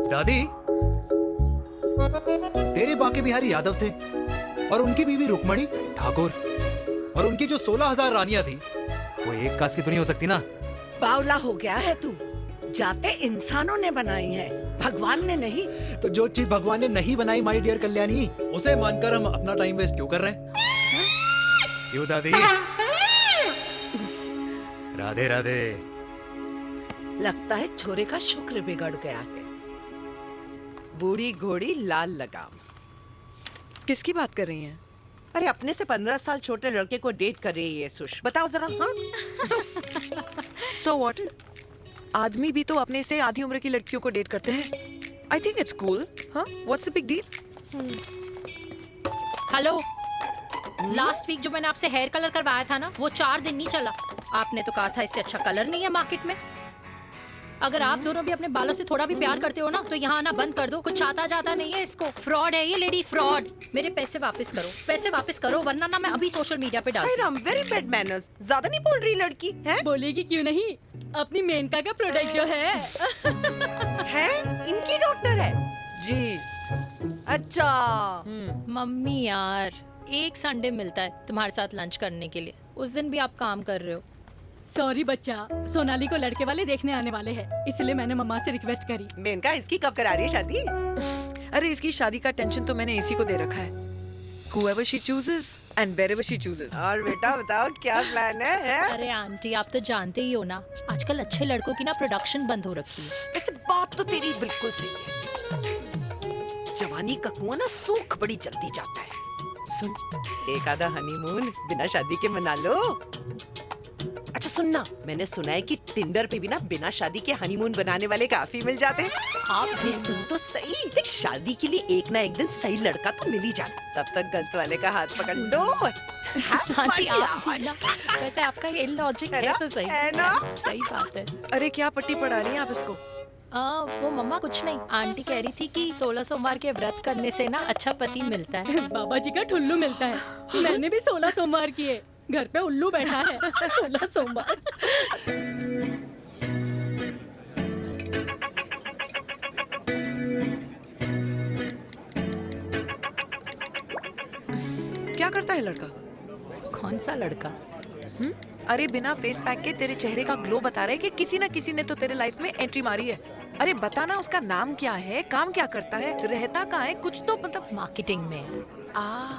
दादी, तेरे बाके बिहारी यादव थे और उनकी बीवी रुक्मणी ठाकुर, और उनकी जो 16,000 रानियां थी वो एक कास्ट की तो नहीं हो सकती ना। बावला हो गया है तू। जाते इंसानों ने बनाई है, भगवान ने नहीं। तो जो चीज भगवान ने नहीं बनाई माय डियर कल्याणी, उसे मानकर हम अपना टाइम वेस्ट क्यों कर रहे हैं? क्यों दादी? राधे राधे। लगता है छोरे का शुक्र बिगड़ गया है। बूढ़ी घोड़ी लाल लगाम। किसकी बात कर रही हैं? अरे अपने से 15 साल छोटे लड़के को डेट कर रही है सुश, बताओ जरा। हाँ? So what? आदमी भी तो अपने से आधी उम्र की लड़कियों को डेट करते हैं। I think it's cool. हाँ? What's the big deal? Hello, last week जो मैंने आपसे हेयर कलर करवाया था ना, वो 4 दिन नहीं चला। आपने तो कहा था इससे अच्छा कलर नहीं है मार्केट में। अगर आप दोनों भी अपने बालों से थोड़ा भी प्यार करते हो ना, तो यहाँ आना बंद कर दो। कुछ आता जाता नहीं है इसको। फ्रॉड है ये लेडी, फ्रॉड। मेरे पैसे वापस करो, पैसे वापस करो, वरना ना मैं अभी सोशल मीडिया पे डाल दूँ। Very bad manners. ज्यादा नहीं बोल रही लड़की है? बोलेगी क्यों नहीं? अपनी मेनका का प्रोडक्ट जो है इनकी डॉक्टर है जी। अच्छा। मम्मी यार, एक संडे मिलता है तुम्हारे साथ लंच करने के लिए, उस दिन भी आप काम कर रहे हो। सॉरी बच्चा, सोनाली को लड़के वाले देखने आने वाले हैं, इसलिए मैंने मम्मा से रिक्वेस्ट करी। मेनका, इसकी कब करा रही है शादी? अरे इसकी शादी का टेंशन तो मैंने इसी को दे रखा है। Whoever she chooses and wherever she chooses. और बेटा बताओ क्या प्लान है? अरे आंटी, आप तो जानते ही हो ना, आजकल अच्छे लड़कों की ना प्रोडक्शन बंद हो रखी है। वैसे बात तो तेरी बिल्कुल सही है। जवानी का कुआं ना सूख बड़ी जल्दी जाता है। सुन, एक आधा हनीमून बिना शादी के मना लो। अच्छा सुनना, मैंने सुना है कि टिंडर पे भी ना बिना शादी के हनीमून बनाने वाले काफी मिल जाते हैं। आप भी सुन तो सही, देख शादी के लिए एक ना एक दिन सही लड़का तो मिल ही जाता, तब तक गलत वाले का हाथ पकड़ लो। आंटी आप भी ना, वैसे आपका ये लॉजिक है तो सही है ना? सही बात है। अरे क्या पट्टी पढ़ा रही हैं आप इसको? वो मम्मा कुछ नहीं, आंटी कह रही थी कि 16 सोमवार के व्रत करने से ना अच्छा पति मिलता है। बाबा जी का ठुल्लू मिलता है। मैंने भी 16 सोमवार किए, घर पे उल्लू बैठा है। 16 सोमवार। क्या करता है लड़का? कौन सा लड़का? अरे बिना फेस पैक के तेरे चेहरे का ग्लो बता रहे कि किसी ना किसी ने तो तेरे लाइफ में एंट्री मारी है। अरे बताना उसका नाम क्या है, काम क्या करता है, रहता कहाँ है, कुछ तो मतलब। मार्केटिंग में।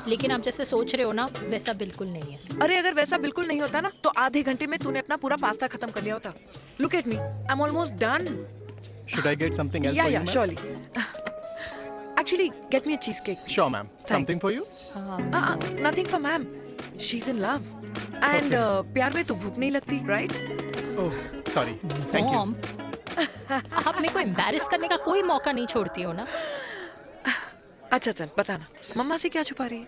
लेकिन आप जैसे सोच रहे हो ना वैसा बिल्कुल नहीं है। अरे अगर वैसा बिल्कुल नहीं होता ना तो आधे घंटे में तूने अपना पूरा पास्ता खत्म कर लिया होता। Look at me, I'm almost done. Should I get something else Yeah, for you, yeah, ma'am? surely. Actually, get me a cheesecake. Sure, ma'am. Something for you? Nothing for ma'am. She's in love. And प्यार में तो भूख नहीं लगती, right? Oh, sorry. Thank you. Mom, आप मेरे को एम्बैरेस करने का कोई मौका नहीं छोड़ती हो ना। अच्छा चल बताना, मम्मा से क्या छुपा रही है?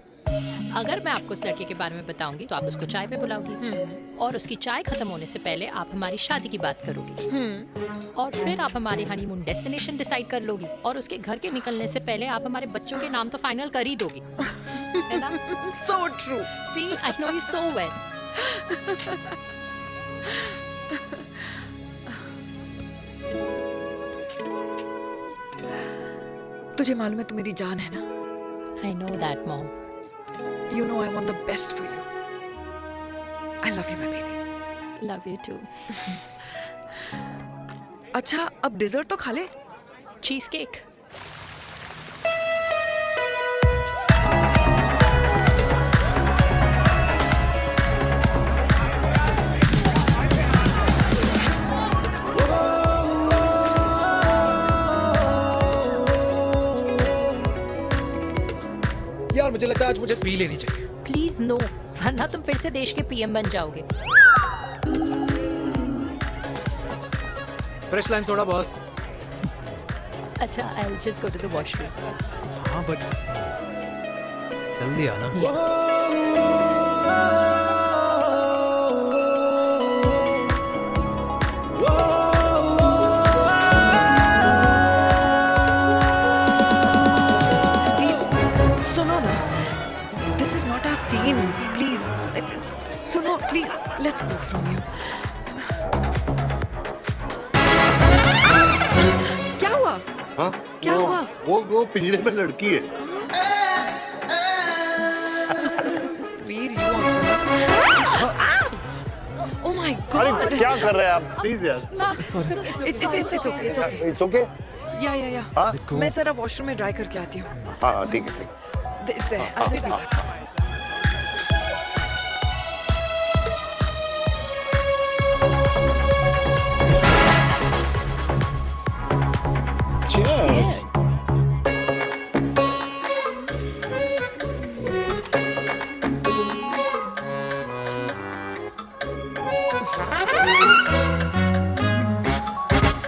अगर मैं आपको उस लड़के के बारे में बताऊंगी तो आप उसको चाय पे बुलाओगी और उसकी चाय खत्म होने से पहले आप हमारी शादी की बात करोगी और फिर आप हमारे हनीमून डेस्टिनेशन डिसाइड कर लोगी और उसके घर के निकलने से पहले आप हमारे बच्चों के नाम तो फाइनल कर ही दोगी, है ना? So true. See, I know you so well. तुझे मालूम है तू मेरी जान है ना? I know that, Mom. You know I want the best for you. I love you, my baby. Love you too. अच्छा अब डिजर्ट तो खा ले। Cheese cake. यार मुझे लगता है आज मुझे पी लेनी चाहिए। प्लीज नो, वरना तुम फिर से देश के पीएम बन जाओगे। Fresh lime soda boss. अच्छा, I'll just go to the washroom. हाँ बट जल्दी आना। सुनो ना, this is not our scene. Please, सुनो please, let's go from here. क्या हुआ? हाँ? क्या हुआ? वो पिंजरे में लड़की है। वीर, you also. Oh my God! अरे क्या कर रहे हैं आप? प्लीज यार। It's okay. It's okay? या हाँ? मैं जरा वॉशरूम में ड्राई करके आती हूँ। हाँ ठीक है ठीक है। इससे I'll be back. Cheers.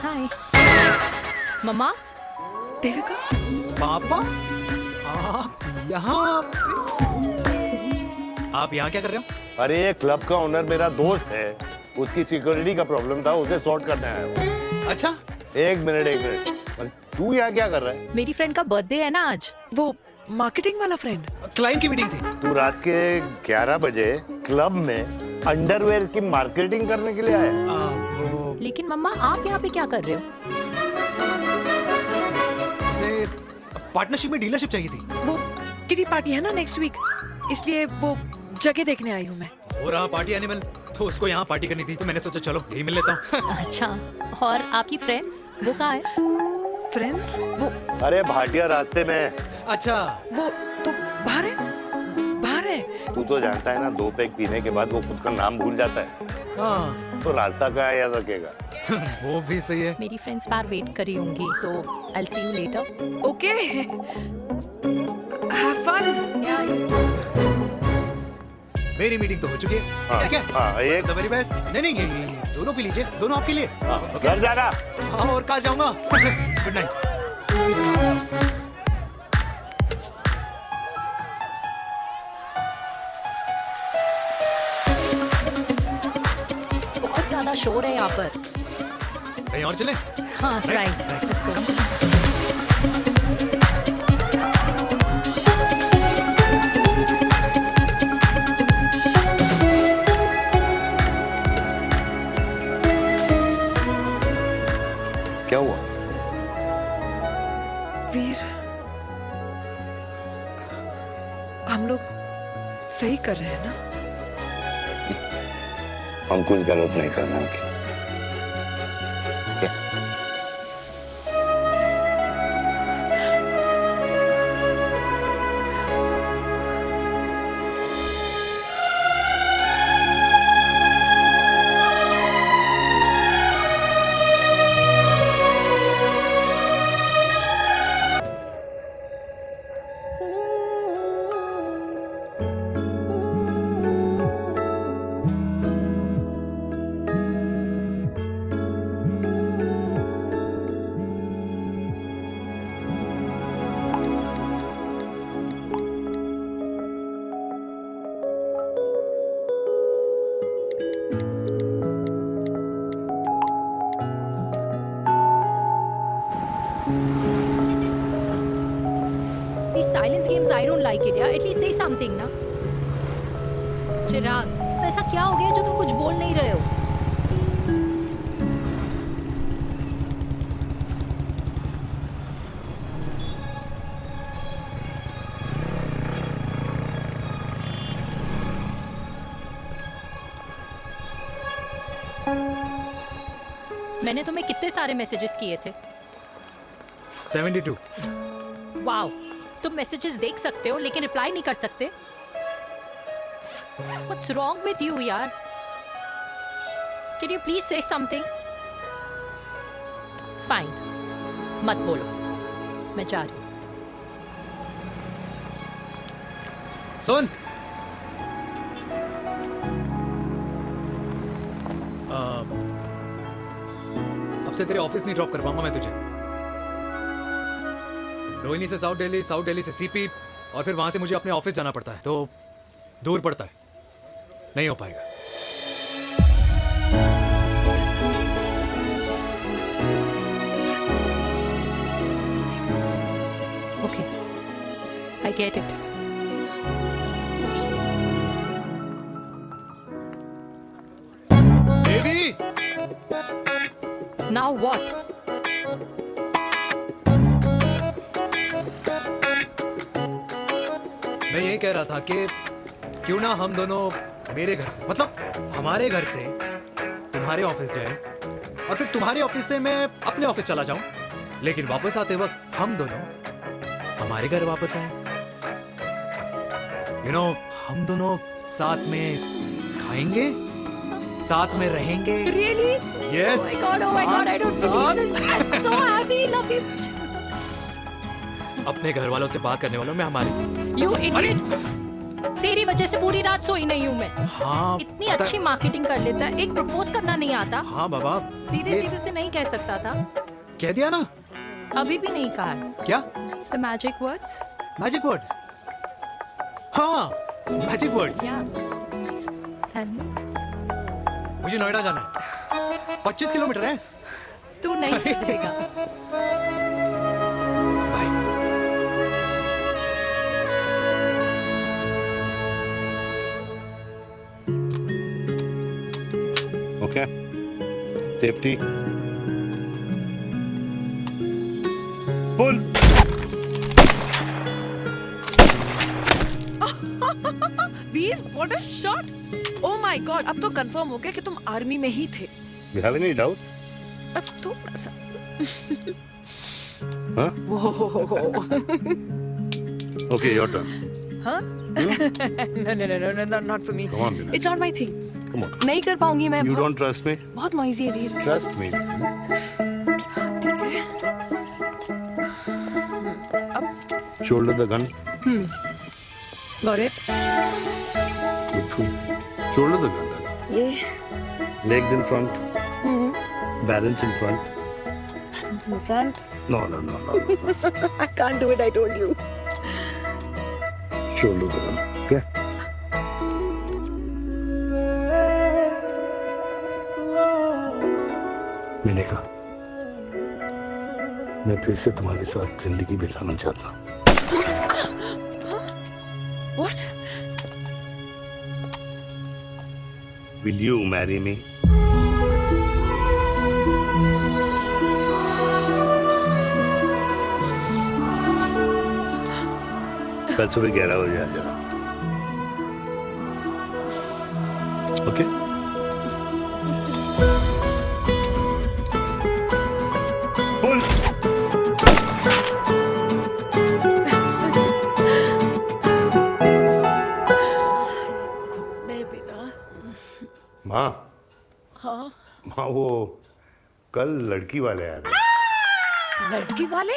हाय मम्मा। देविका। पापा आप यहाँ क्या कर रहे हो? अरे ये क्लब का ओनर मेरा दोस्त है, उसकी सिक्योरिटी का प्रॉब्लम था, उसे सॉर्ट करने आया हूँ। अच्छा एक मिनट तू यहाँ क्या कर रहा है? मेरी फ्रेंड का बर्थडे है ना आज। वो मार्केटिंग वाला फ्रेंड। क्लाइंट की मीटिंग थी। तू रात के 11 बजे क्लब में अंडरवेयर की मार्केटिंग करने के लिए आया? लेकिन मम्मा आप यहाँ पे क्या कर रहे हो? उसे पार्टनरशिप में डीलरशिप चाहिए थी। वो किटी पार्टी है ना नेक्स्ट वीक, इसलिए वो जगह देखने आई हूँ मैं। हो रहा पार्टी एनिमल, तो उसको यहाँ पार्टी करनी थी, तो मैंने सोचा चलो यही मिल लेता हूँ। अच्छा, और आपकी फ्रेंड्स वो कहाँ है? फ्रेंड्स वो अरे भाटिया रास्ते में। अच्छा वो तो बाहर है। तू तो जानता है ना, 2 पैक पीने के बाद वो खुद का नाम भूल जाता है। हाँ। तो रास्ता कहाँ याद रखेगा? वो भी सही है। मेरी फ्रेंड्स बाहर वेट कर रही होंगी, so I'll see you later. Okay. Have fun. मेरी मीटिंग तो हो चुकी है। हाँ, ठीक है? हाँ, एक The very best. नहीं ये दोनों पी लीजिए, दोनों आपके लिए। घर जाना। हाँ और कल जाऊंगा। Good night. बहुत ज्यादा शोर है यहाँ पर। कहीं और चलें? हाँ, राइट। Let's go. क्या हुआ? वीर, हम लोग सही कर रहे हैं ना? हम कुछ गलत नहीं कर रहे हैं। I don't like it, yeah. At least say something, ना. चिराग, ऐसा क्या हो गया जो तुम कुछ बोल नहीं रहे हो? मैंने तुम्हें कितने सारे मैसेजेस किए थे? 72. वाओ, तुम मैसेजेस देख सकते हो लेकिन रिप्लाई नहीं कर सकते? What's wrong with you, यार? Can you please say something? Fine, मत बोलो, मैं जा रही हूँ. सुन, अब से तेरे ऑफिस नहीं ड्रॉप कर पाऊंगा मैं तुझे. रोहिणी से साउथ दिल्ली से सीपी, और फिर वहां से मुझे अपने ऑफिस जाना पड़ता है, तो दूर पड़ता है, नहीं हो पाएगा. Okay, I get it. Baby! Now what? मैं यही कह रहा था कि क्यों ना हम दोनों मेरे घर से, मतलब हमारे घर से तुम्हारे ऑफिस जाए, और फिर तुम्हारे ऑफिस से मैं अपने ऑफिस चला जाऊं, लेकिन वापस आते वक्त हम दोनों हमारे घर वापस आए. यू नो, हम दोनों साथ में खाएंगे, साथ में रहेंगे. Really? Yes. Oh my God, I don't believe this. I'm so happy, love you. अपने घर वालों से बात करने वालों में हमारे. You idiot. तेरी वजह से पूरी रात सोई नहीं हूँ मैं. हाँ, इतनी अच्छी मार्केटिंग कर लेता है, एक प्रपोज करना नहीं आता. हाँ बाबा, सीधे से नहीं कह सकता था. कह दिया ना. अभी भी नहीं कहा है. क्या? The magic words. Magic words. हाँ, magic words. मुझे नोएडा जाना है. 25 किलोमीटर है. तू नहीं समझेगा. Okay. Safety. Pull. Veer, what a shot! Oh my God, अब तो कंफर्म हो गया कि तुम आर्मी में ही थे. You have any doubts? अब थोड़ा सा. Huh? Whoa. Okay, your turn. Huh? No, not for me. Come on, Vinay. It's not my thing. Come on. नहीं कर पाऊंगी मैं. You don't trust me? बहुत noisy है वीर. Trust me. Shoulder the gun. Got it. Shoulder the gun. Yeah. Legs in front. Balance in front. Balance in front. No. I can't do it. I told you. Shoulder the gun. Okay. मैंने कहा, मैं फिर से तुम्हारे साथ जिंदगी बिताना चाहता हूँ. What? Will you marry me? कल सुबह 11 बजे आ जाना. Okay? Pull. माँ. हाँ. माँ, वो कल लड़की वाले आ रहे. लड़की वाले?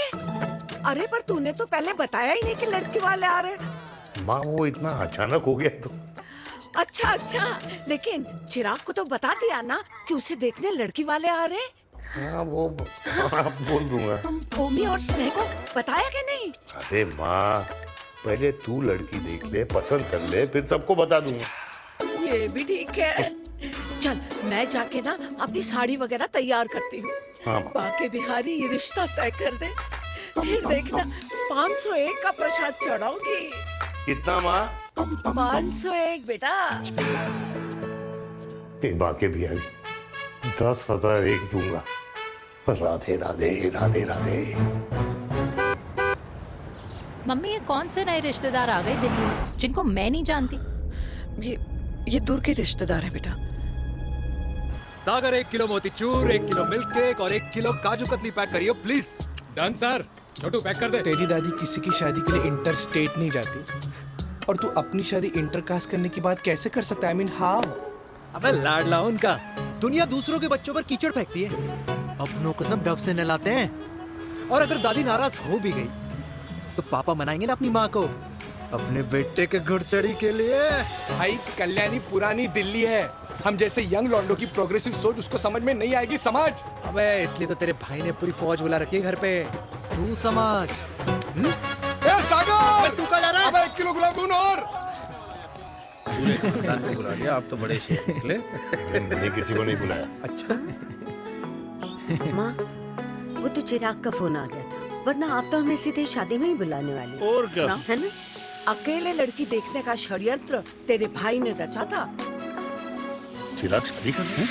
अरे पर तूने तो पहले बताया ही नहीं कि लड़की वाले आ रहे. माँ, वो इतना अचानक हो गया तो. अच्छा, लेकिन चिराग को तो बता दिया ना कि उसे देखने लड़की वाले आ रहे. हाँ, वो बोल दूंगा. ओमी और स्नेह को बताया कि नहीं? अरे माँ, पहले तू लड़की देख ले, पसंद कर ले, फिर सबको बता दूंगा. ये भी ठीक है. चल मैं जाके ना अपनी साड़ी वगैरह तैयार करती हूँ. हाँ, बाकी बिहारी ये रिश्ता तय कर दे, फिर देखना. 501 का प्रसाद चढ़ाओगी। कितना माँ? 501 बेटा। बाकी भी आई 10,001 दूंगा। राधे राधे राधे राधे। मम्मी ये कौन से नए रिश्तेदार आ गए दिल्ली में जिनको मैं नहीं जानती? ये दूर के रिश्तेदार हैं बेटा। Sagar 1 kilo motichoor, 1 kilo milk cake और 1 किलो काजू कतली पैक करियो please. Done sir. Chhotu pack कर दे। तेरी दादी किसी की शादी के लिए इंटर स्टेट नहीं जाती और तू अपनी शादी इंटर कास्ट करने की बात कैसे कर सकता है? I mean, how? अबे लाडला उनका। दुनिया दूसरों के बच्चों पर कीचड़ फेंकती है, अपनों को सब डब से नहलाते हैं। और अगर दादी नाराज हो भी गई तो पापा मनाएंगे ना अपनी माँ को अपने बेटे के घुड़चढ़ी के लिए। भाई कल्याणी पुरानी दिल्ली है, हम जैसे यंग लॉन्डो की प्रोग्रेसिव सोच उसको समझ में नहीं आएगी। समझ। अबे इसलिए तो तेरे भाई ने पूरी फौज बुला रखी है घर पे, तू समझ। ए सागर, तू कहाँ जा रहा है? अबे 1 किलो गुलाब जामुन और। पूरे खानदान को बुला लिया, आप तो बड़े शेर निकले। मैंने किसी को नहीं बुलाया। अच्छा। माँ, वो तो चिराग का फोन आ गया था, वरना आप तो हमें सीधे शादी में ही बुलाने वाली। और क्या? है ना? अकेले लड़की देखने का षड्यंत्र तेरे भाई ने रचा था। चिराग शादी कर रहे हैं?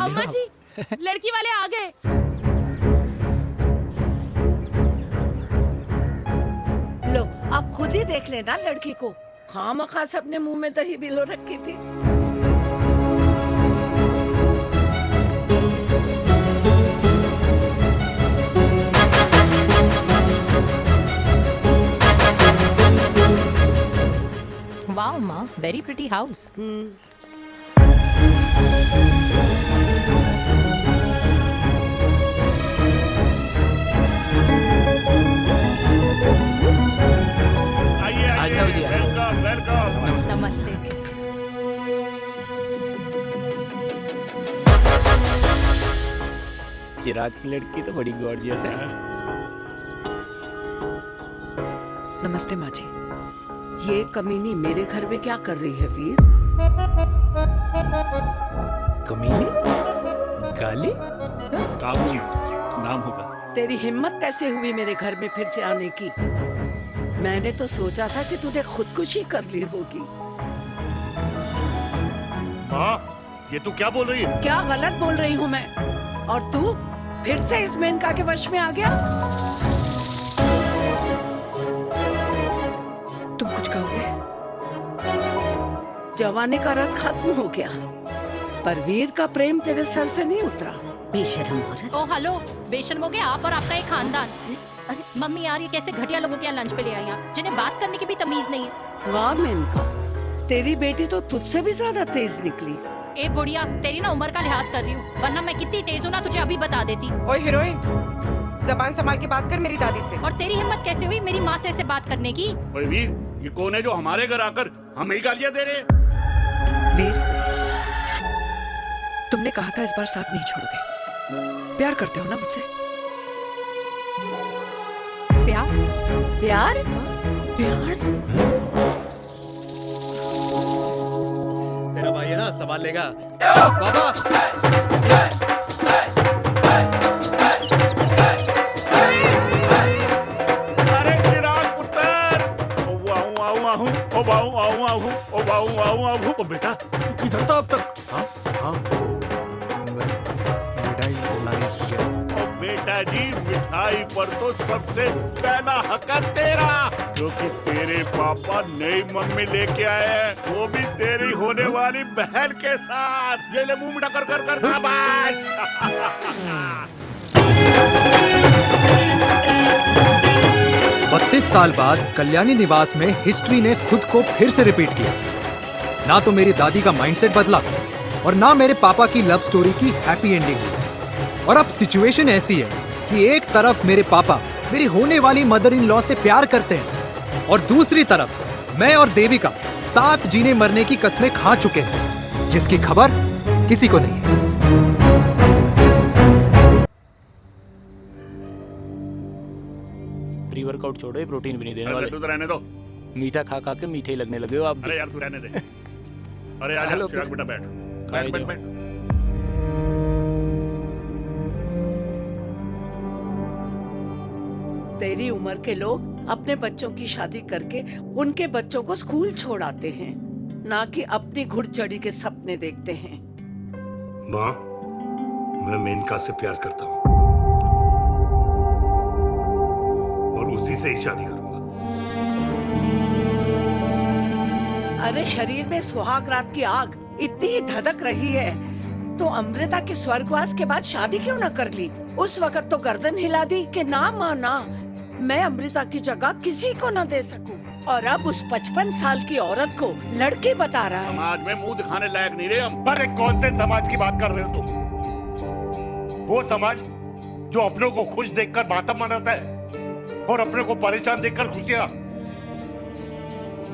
अम्मा जी, लड़की वाले आ गए। लो आप खुद ही देख लेना लड़की को। खामखा सबने मुंह में दही बिलो रखी थी। वाओ माँ, very pretty house. Welcome welcome. नमस्ते। चिराग की लड़की तो बड़ी गॉर्जियस है। नमस्ते माँ जी। ये कमीनी मेरे घर में क्या कर रही है वीर? कमीनी? गाली? काबू नाम होगा। तेरी हिम्मत कैसे हुई मेरे घर में फिर से आने की? मैंने तो सोचा था कि तूने खुदकुशी कर ली होगी। माँ, ये तू क्या बोल रही है? क्या गलत बोल रही हूँ मैं? और तू फिर से इस मेनका के वश में आ गया? तुम कुछ कहोगे? जवानी का रस खत्म हो गया, पर वीर का प्रेम तेरे सर से नहीं उतरा। बेशरम औरत। ओ हेलो, बेशर्म हो गए आप और आपका एक खानदान। मम्मी यार, ये कैसे घटिया लोगों के यहाँ लंच पे ले आई हैं, जिन्हें बात करने की भी तमीज नहीं है। वाह मेनका, तेरी बेटी तो तुझसे भी ज्यादा तेज निकली। ए बुढ़िया, तेरी ना उम्र का लिहाज कर रही हूँ, वरना मैं कितनी तेज हूँ ना तुझे अभी बता देती। ओए हीरोइन, जबान संभाल के बात कर मेरी दादी से। और तेरी हिम्मत कैसे हुई मेरी माँ से ऐसे बात करने की? ओए वीर, ये कौन है जो हमारे घर आकर हमें ही गालियाँ दे रहे? वीर, तुमने कहा था इस बार साथ नहीं छोड़ोगे। प्यार करते हो ना मुझसे? प्यार? प्यार? प्यार? तेरा भाई है ना, संभाल लेगा। बाबा! अरे चिराग पुत्र! ओ वाहू आऊ आहू, ओ वाहू आऊ आहू, ओ वाहू आऊ आहू। ओ बेटा, तू किधर था अब तक? हाँ हाँ, मिठाई लाने गया था। ओ बेटा जी, मिठाई पर तो सबसे पहला हक है तेरा, क्योंकि तेरे पापा नई मम्मी लेके आए हैं, वो भी तेरी होने वाली बहन के साथ। ये ले मुंह मीठा कर कर कर शाबाश। 32 साल बाद कल्याणी निवास में हिस्ट्री ने खुद को फिर से रिपीट किया। ना तो मेरी दादी का माइंडसेट बदला और ना मेरे पापा की लव स्टोरी की हैप्पी एंडिंग हुई। और अब सिचुएशन ऐसी है कि एक तरफ मेरे पापा मेरी होने वाली मदर इन लॉ से प्यार करते हैं और दूसरी तरफ मैं और देविका साथ जीने मरने की कस्में खा चुके हैं, जिसकी खबर किसी को नहीं है। प्री वर्कआउट छोड़ो, ये प्रोटीन भी नहीं देने वाले। तू तो रहने दो। मीठा खा खा के मीठे ही लगने लगे हो आप। अरे यार तू रहने दे। अरे आजा चिराग बेटा, बैठ बैठ बैठ बैठ। तेरी उम्र के लोग अपने बच्चों की शादी करके उनके बच्चों को स्कूल छोड़ाते हैं, ना कि अपनी घुड़चढ़ी के सपने देखते हैं। माँ, मैं मेनका से प्यार करता हूँ और उसी से ही शादी करूंगा। अरे शरीर में सुहाग रात की आग इतनी ही धधक रही है तो अमृता के स्वर्गवास के बाद शादी क्यों न कर ली? उस वक्त तो गर्दन हिला दी कि ना माँ ना, मैं अमृता की जगह किसी को न दे सकूं। और अब उस 55 साल की औरत को लड़की बता रहा है। समाज में मुंह दिखाने लायक नहीं रहे हम। अरे कौन से समाज की बात कर रहे हो तुम? वो समाज जो अपनों को खुश देखकर मातम मनाता है और अपने को परेशान देखकर खुशियां।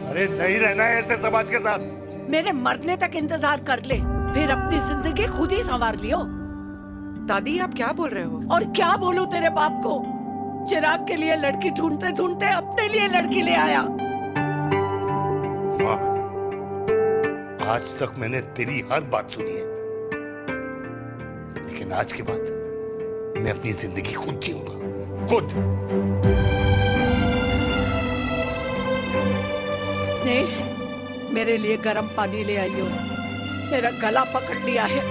अरे नहीं रहना है ऐसे समाज के साथ। मेरे मरने तक इंतजार कर ले, फिर अपनी जिंदगी खुद ही संवार लियो। दादी आप क्या बोल रहे हो? और क्या बोलूं तेरे बाप को? चिराग के लिए लड़की ढूंढते ढूंढते अपने लिए लड़की ले आया। माँ, आज तक मैंने तेरी हर बात सुनी है, लेकिन आज के बाद मैं अपनी जिंदगी खुद जीऊंगा, खुद। स्नेह, मेरे लिए गर्म पानी ले आई हो, मेरा गला पकड़ लिया है।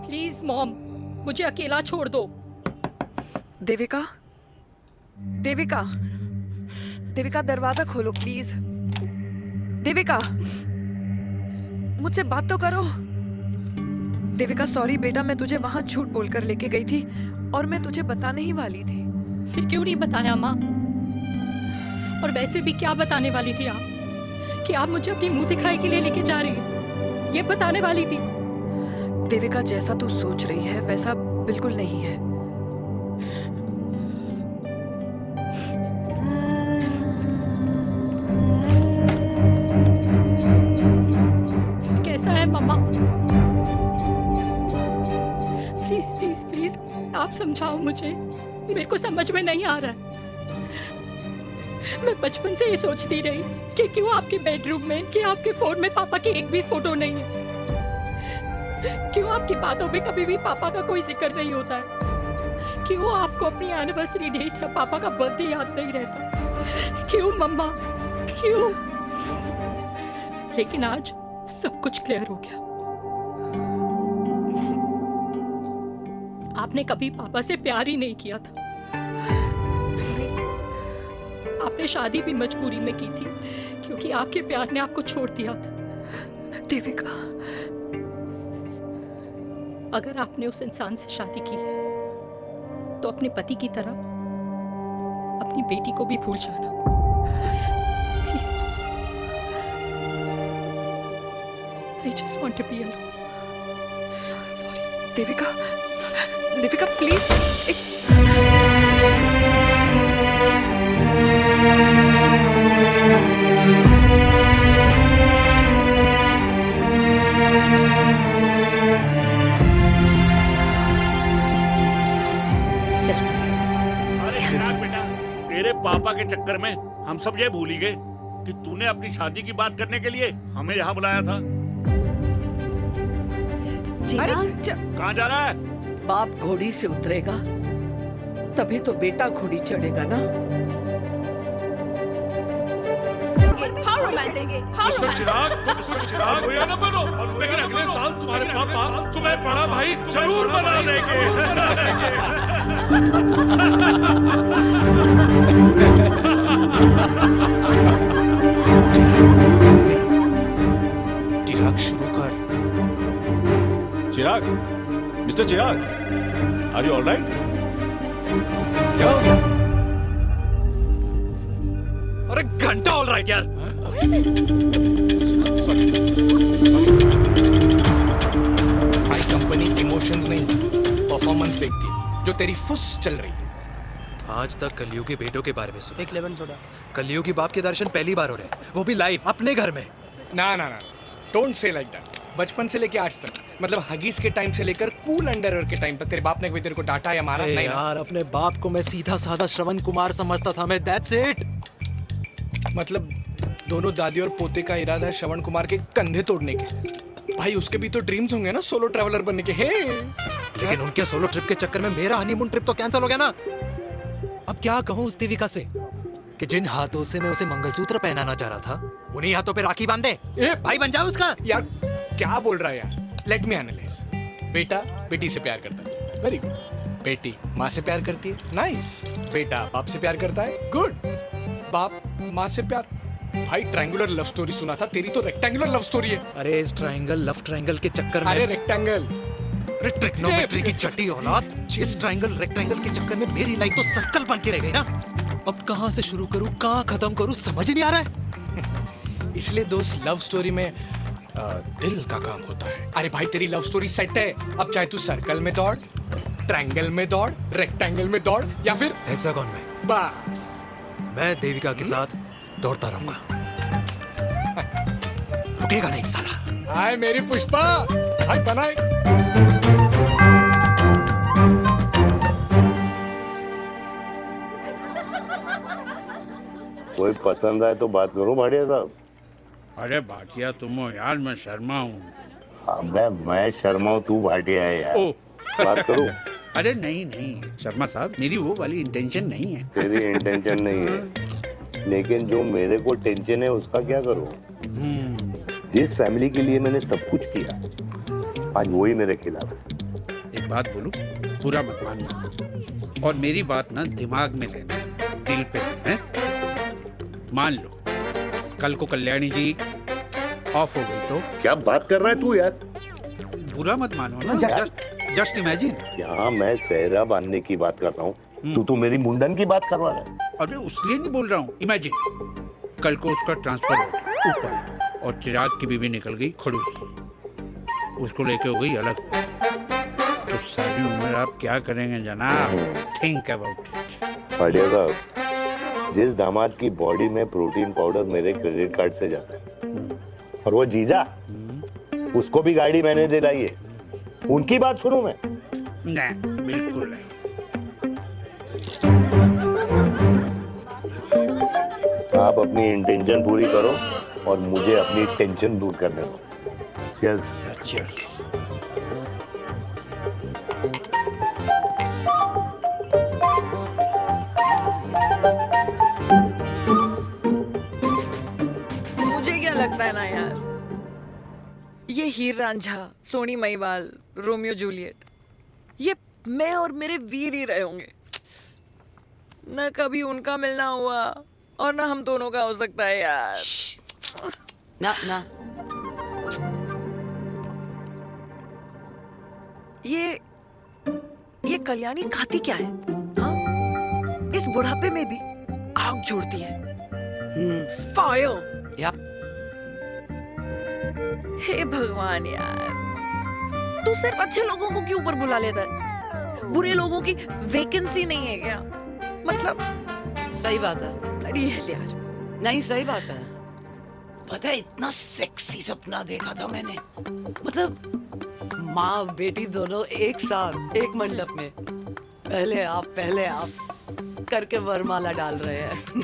प्लीज मॉम, मुझे अकेला छोड़ दो। देविका, देविका, देविका दरवाजा खोलो प्लीज। देविका, मुझसे बात तो करो। देविका सॉरी बेटा, मैं तुझे वहां झूठ बोलकर लेके गई थी और मैं तुझे बताने ही वाली थी। फिर क्यों नहीं बताया माँ? और वैसे भी क्या बताने वाली थी आप? कि आप मुझे अपनी मुंह दिखाई के लिए लेके जा रही हैं, ये बताने वाली थी। देविका जैसा तू सोच रही है वैसा बिल्कुल नहीं है। फिर कैसा है मम्मा? प्लीज प्लीज प्लीज आप समझाओ मुझे, मेरे को समझ में नहीं आ रहा है। मैं बचपन से ये सोचती रही कि क्यों आपके बेडरूम में, कि आपके फोन में पापा की एक भी फोटो नहीं है, क्यों आपकी बातों में कभी भी पापा का कोई जिक्र नहीं होता है, क्यों आपको अपनी एनिवर्सरी डेट या पापा का बर्थडे याद नहीं रहता, क्यों मम्मा क्यों? लेकिन आज सब कुछ क्लियर हो गया। आपने कभी पापा से प्यार ही नहीं किया था। आपने शादी भी मजबूरी में की थी क्योंकि आपके प्यार ने आपको छोड़ दिया था। देविका, अगर आपने उस इंसान से शादी की है तो अपने पति की तरह अपनी बेटी को भी भूल जाना please. I just want to be alone. Sorry, Devika, Devika please. तेरे पापा के चक्कर में हम सब ये भूल ही गए कि तूने अपनी शादी की बात करने के लिए हमें यहाँ बुलाया था। कहाँ जा रहा है? बाप घोड़ी से उतरेगा तभी तो बेटा घोड़ी चढ़ेगा ना। चिराग हुआ ना बनो, लेकिन अगले साल तुम्हारे पापा तुम्हें बड़ा भाई जरूर बना देंगे। चिराग शुरू कर। Chirag, mister Chirag, are you alright? क्या हो गया? अरे घंटा ऑलराइट यार। भाई कंपनी इमोशंस नहीं परफॉर्मेंस देखती है, जो तेरी फुस चल रही है। आज तक कलयुगी बेटों के बारे में सुना। एक लेमन सोडा। कलयुगी बाप के दर्शन पहली बार हो रहे हैं, वो भी लाइव अपने घर में। ना ना ना, डोंट से लाइक दैट। बचपन से लेके आज तक, मतलब हगीज के टाइम से लेकर कूल अंडरवेयर के टाइम तक तेरे बाप ने कभी तेरे को डांटा या मारा? नहीं यार, अपने बाप को मैं सीधा साधा श्रवण कुमार समझता था मैं, दैट्स इट। मतलब दोनों दादी और पोते का इरादा है श्रवण कुमार के कंधे तोड़ने के। भाई उसके भी तो ड्रीम्स होंगे ना सोलो ट्रैवलर बनने के। हे लेकिन उनके सोलो ट्रिप के चक्कर में मेरा हनीमून ट्रिप तो कैंसिल हो गया ना। अब क्या कहूँ उस देविका से कि जिन हाथों से मैं उसे मंगलसूत्र पहनाना चाह रहा था, उन्हीं हाथों पे राखी बांध दे। भाई बन जाओ उसका। यार क्या बोल रहा है यार? Let me analyse. बेटा बेटी से प्यार करता है, वेरी गुड। बेटी माँ से प्यार करती है, नाइस। बेटा बाप से प्यार करता है, गुड। बाप माँ से प्यार। भाई ट्रायंगुलर लव स्टोरी सुना था, तेरी तो रेक्टेंगुलर लव स्टोरी है। अरे इस ट्रायंगल लव ट्रायंगल के चक्कर में, अरे रेक्टेंगल, अरे ट्रिग्नोमेट्री की चट्टी औलाद, इस ट्रायंगल रेक्टेंगल के चक्कर में मेरी लाइफ तो सर्कल बन के रह गई ना। अब कहाँ से शुरू करूँ, कहाँ खत्म करूँ, समझ ही नहीं आ रहा है। इसलिए दोस्त लव स्टोरी में दिल का काम होता है। अरे भाई तेरी लव स्टोरी सेट है। अब चाहे तू सर्कल में दौड़, ट्रायंगल में दौड़, रेक्टेंगल में दौड़ या फिर हेक्सागोन में, बस मैं देविका के साथ दौड़ता रहूंगा। रुकेगा नहीं साला। हाय मेरी पुष्पा, भाई बनाए। कोई पसंद आए तो बात करो भाटिया साहब। अरे भाटिया तुम हो यार, मैं शर्मा हूँ। अबे मैं शर्मा हूँ, तू भाटिया है यार। बात करो। अरे नहीं नहीं शर्मा साहब, मेरी वो वाली इंटेंशन नहीं है। तेरी इंटेंशन नहीं है, लेकिन जो मेरे को टेंशन है उसका क्या करूँ? जिस फैमिली के लिए मैंने सब कुछ किया, आज वही मेरे खिलाफ है। एक बात बोलूं, बुरा मत मानना, और मेरी बात ना दिमाग में लेना, दिल पे है। मान लो कल को कल्याणी जी ऑफ हो गई तो? क्या बात कर रहा है तू यार? बुरा मत मानो ना, जस्ट इमेजिन। यहाँ मैं सेहरा बांधने की बात कर रहा हूँ, तू मेरी मुंडन की बात करवा रहा है। अरे उसलिए नहीं बोल रहा हूँ, इमेजिन कल को उसका ट्रांसफर हो गया ऊपर और चिराग की बीवी निकल गई खड़ूस, उसको लेके हो गई अलग, तो सारी उम्र आप क्या करेंगे जनाब? Think about it. बढ़िया साहब, जिस दामाद की बॉडी में प्रोटीन पाउडर मेरे क्रेडिट कार्ड से जाता है, और वो जीजा, उसको भी गाड़ी मैंने दिलाई है, उनकी बात सुनूं मैं? नहीं, बिल्कुल नहीं। आप अपनी इंटेंशन पूरी करो और मुझे अपनी टेंशन दूर करने दो। Cheers. Cheers. मुझे क्या लगता है ना यार, ये हीर रांझा, सोनी महिवाल, रोमियो जूलियट, ये मैं और मेरे वीर ही रहे होंगे। न कभी उनका मिलना हुआ और ना हम दोनों का हो सकता है यार। ना ना ये कल्याणी खाती क्या है? हाँ? इस बुढ़ापे में भी आग जोड़ती है। फायर। यार हे भगवान यार, तू सिर्फ अच्छे लोगों को क्यों ऊपर बुला लेता है? बुरे लोगों की वैकेंसी नहीं है क्या? मतलब सही बात है। अरे यार नहीं, सही बात है। पता है इतना सेक्सी सपना देखा था मैंने, मतलब माँ बेटी दोनों एक साथ एक मंडप में, पहले आप करके वरमाला डाल रहे हैं,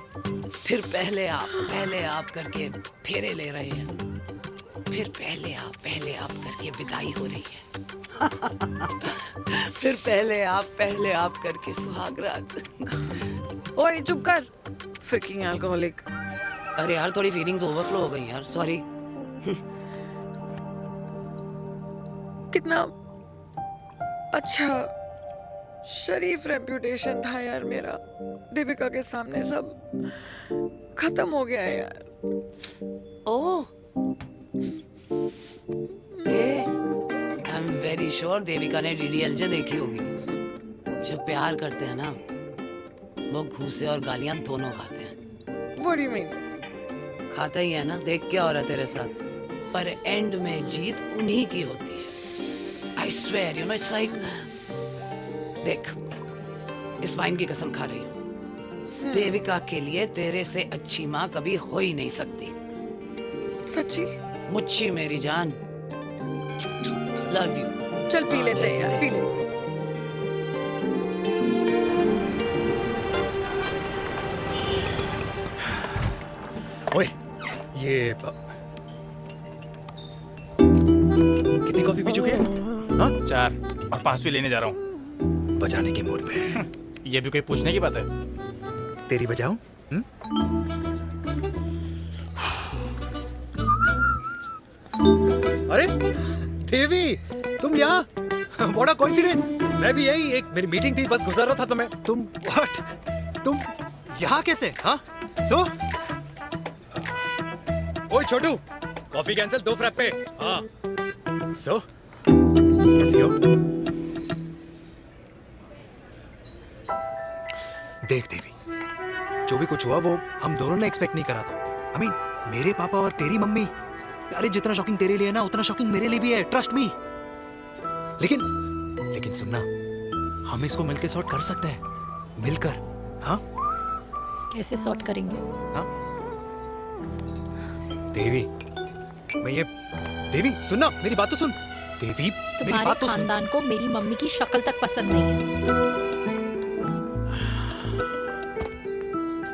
फिर पहले आप करके फेरे ले रहे हैं, फिर पहले आप करके विदाई हो रही है, फिर पहले आप करके सुहाग रात। ओए चुप कर, फ्रिकिंग अल्कोहलिक। अरे यार थोड़ी फीलिंग्स ओवरफ्लो हो गई यार, सॉरी। कितना अच्छा शरीफ रेप्यूटेशन था यार मेरा, देविका के सामने सब खत्म हो गया है यार। Oh, I am very sure Devika ने डीडीएलजे देखी होगी। जब प्यार करते हैं ना, वो घूसे और गालियां दोनों खाते हैं। What do you mean? खाता ही है ना, देख क्या हो रहा है तेरे साथ, पर एंड में जीत उन्हीं की होती है। I swear, you know, it's like, देख, इस वाइन की कसम खा रही हूँ, देविका के लिए तेरे से अच्छी माँ कभी हो ही नहीं सकती। सच्ची? मुच्छी मेरी जान, लव यू। चल पी लेते हैं यार, पी ले। ओए, ये कितनी कॉफी पी चुके हैं? हाँ? 4 और 5वीं लेने जा रहा हूँ। बजाने के मूड पे। ये भी कोई पूछने की बात है? तेरी बजाऊं? अरे देवी, तुम यहाँ? What a coincidence! मैं भी यही, एक मेरी मीटिंग थी, बस गुजर रहा था तो मैं। तुम यहाँ कैसे? हाँ? सो? ओए छोटू, कॉफी कैंसिल, 2 फ्रैप्पे। हाँ। सो? कैसी हो? देख देवी, जो भी कुछ हुआ वो हम दोनों ने एक्सपेक्ट नहीं करा था। I mean, मेरे पापा और तेरी मम्मी, अरे जितना शॉकिंग तेरे लिए है ना, उतना शॉकिंग मेरे लिए भी है, ट्रस्ट मी। लेकिन सुनना, हम इसको मिलकर सॉर्ट कर सकते हैं, मिलकर। हाँ? कैसे सॉर्ट करेंगे? हाँ? देवी, देवी सुनना, मेरी बात तो सुन। देवी, मेरी तुम्हारे बात तो सुन। खानदान को मेरी मम्मी की शक्ल तक पसंद नहीं है,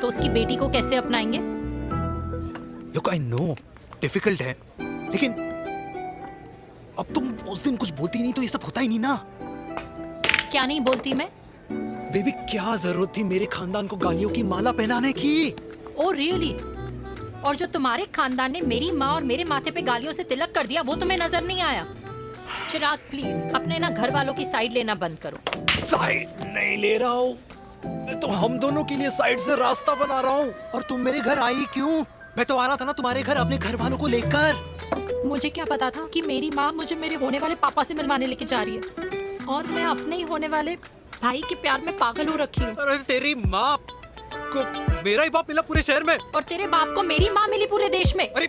तो उसकी बेटी को कैसे अपनाएंगे? Look, I know, डिफिकल्ट है, लेकिन अब तुम उस दिन कुछ बोलती नहीं तो ये सब होता ही नहीं ना। क्या नहीं बोलती मैं? बेबी, क्या जरूरत थी मेरे खानदान को गालियों की माला पहनाने की? Oh really? और जो तुम्हारे खानदान ने मेरी माँ और मेरे माथे पे गालियों से तिलक कर दिया, वो तुम्हें नजर नहीं आया? चिराग प्लीज अपने ना घर वालों की साइड लेना बंद करो। साइड नहीं ले रहा हूँ, मैं तो हम दोनों के लिए साइड से रास्ता बना रहा हूँ। और तुम मेरे घर आई क्यों? मैं तो आ रहा था ना तुम्हारे घर अपने घर वालों को लेकर। मुझे क्या पता था कि मेरी माँ मुझे मेरे होने वाले पापा से मिलवाने लेके जा रही है, और मैं अपने ही होने वाले भाई के प्यार में पागल हो रखी हूँ। अरे तेरी माँ को मेरा ही बाप मिला पूरे शहर में, और तेरे बाप को मेरी माँ मिली पूरे देश में। अरे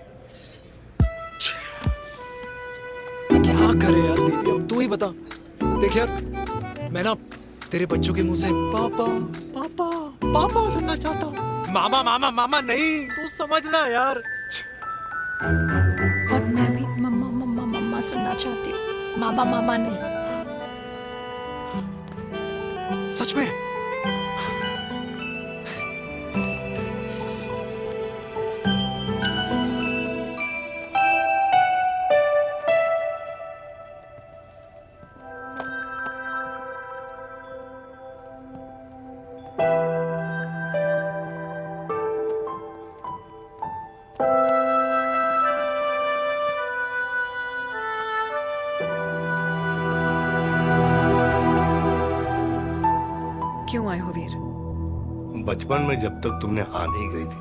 क्या करे यार दीदी, अब तू ही बता। देख यार, मैं ना तेरे बच्चों के मुंह से पापा पापा पापा सुनना चाहता हूँ, मामा मामा मामा नहीं, तू समझना यार। और मैं भी मम्मा मम्मा मम्मा सुनना चाहती हूँ, मामा मामा नहीं। सच में? क्यों आए हो वीर? बचपन में जब तक तुमने हाँ नहीं कही थी,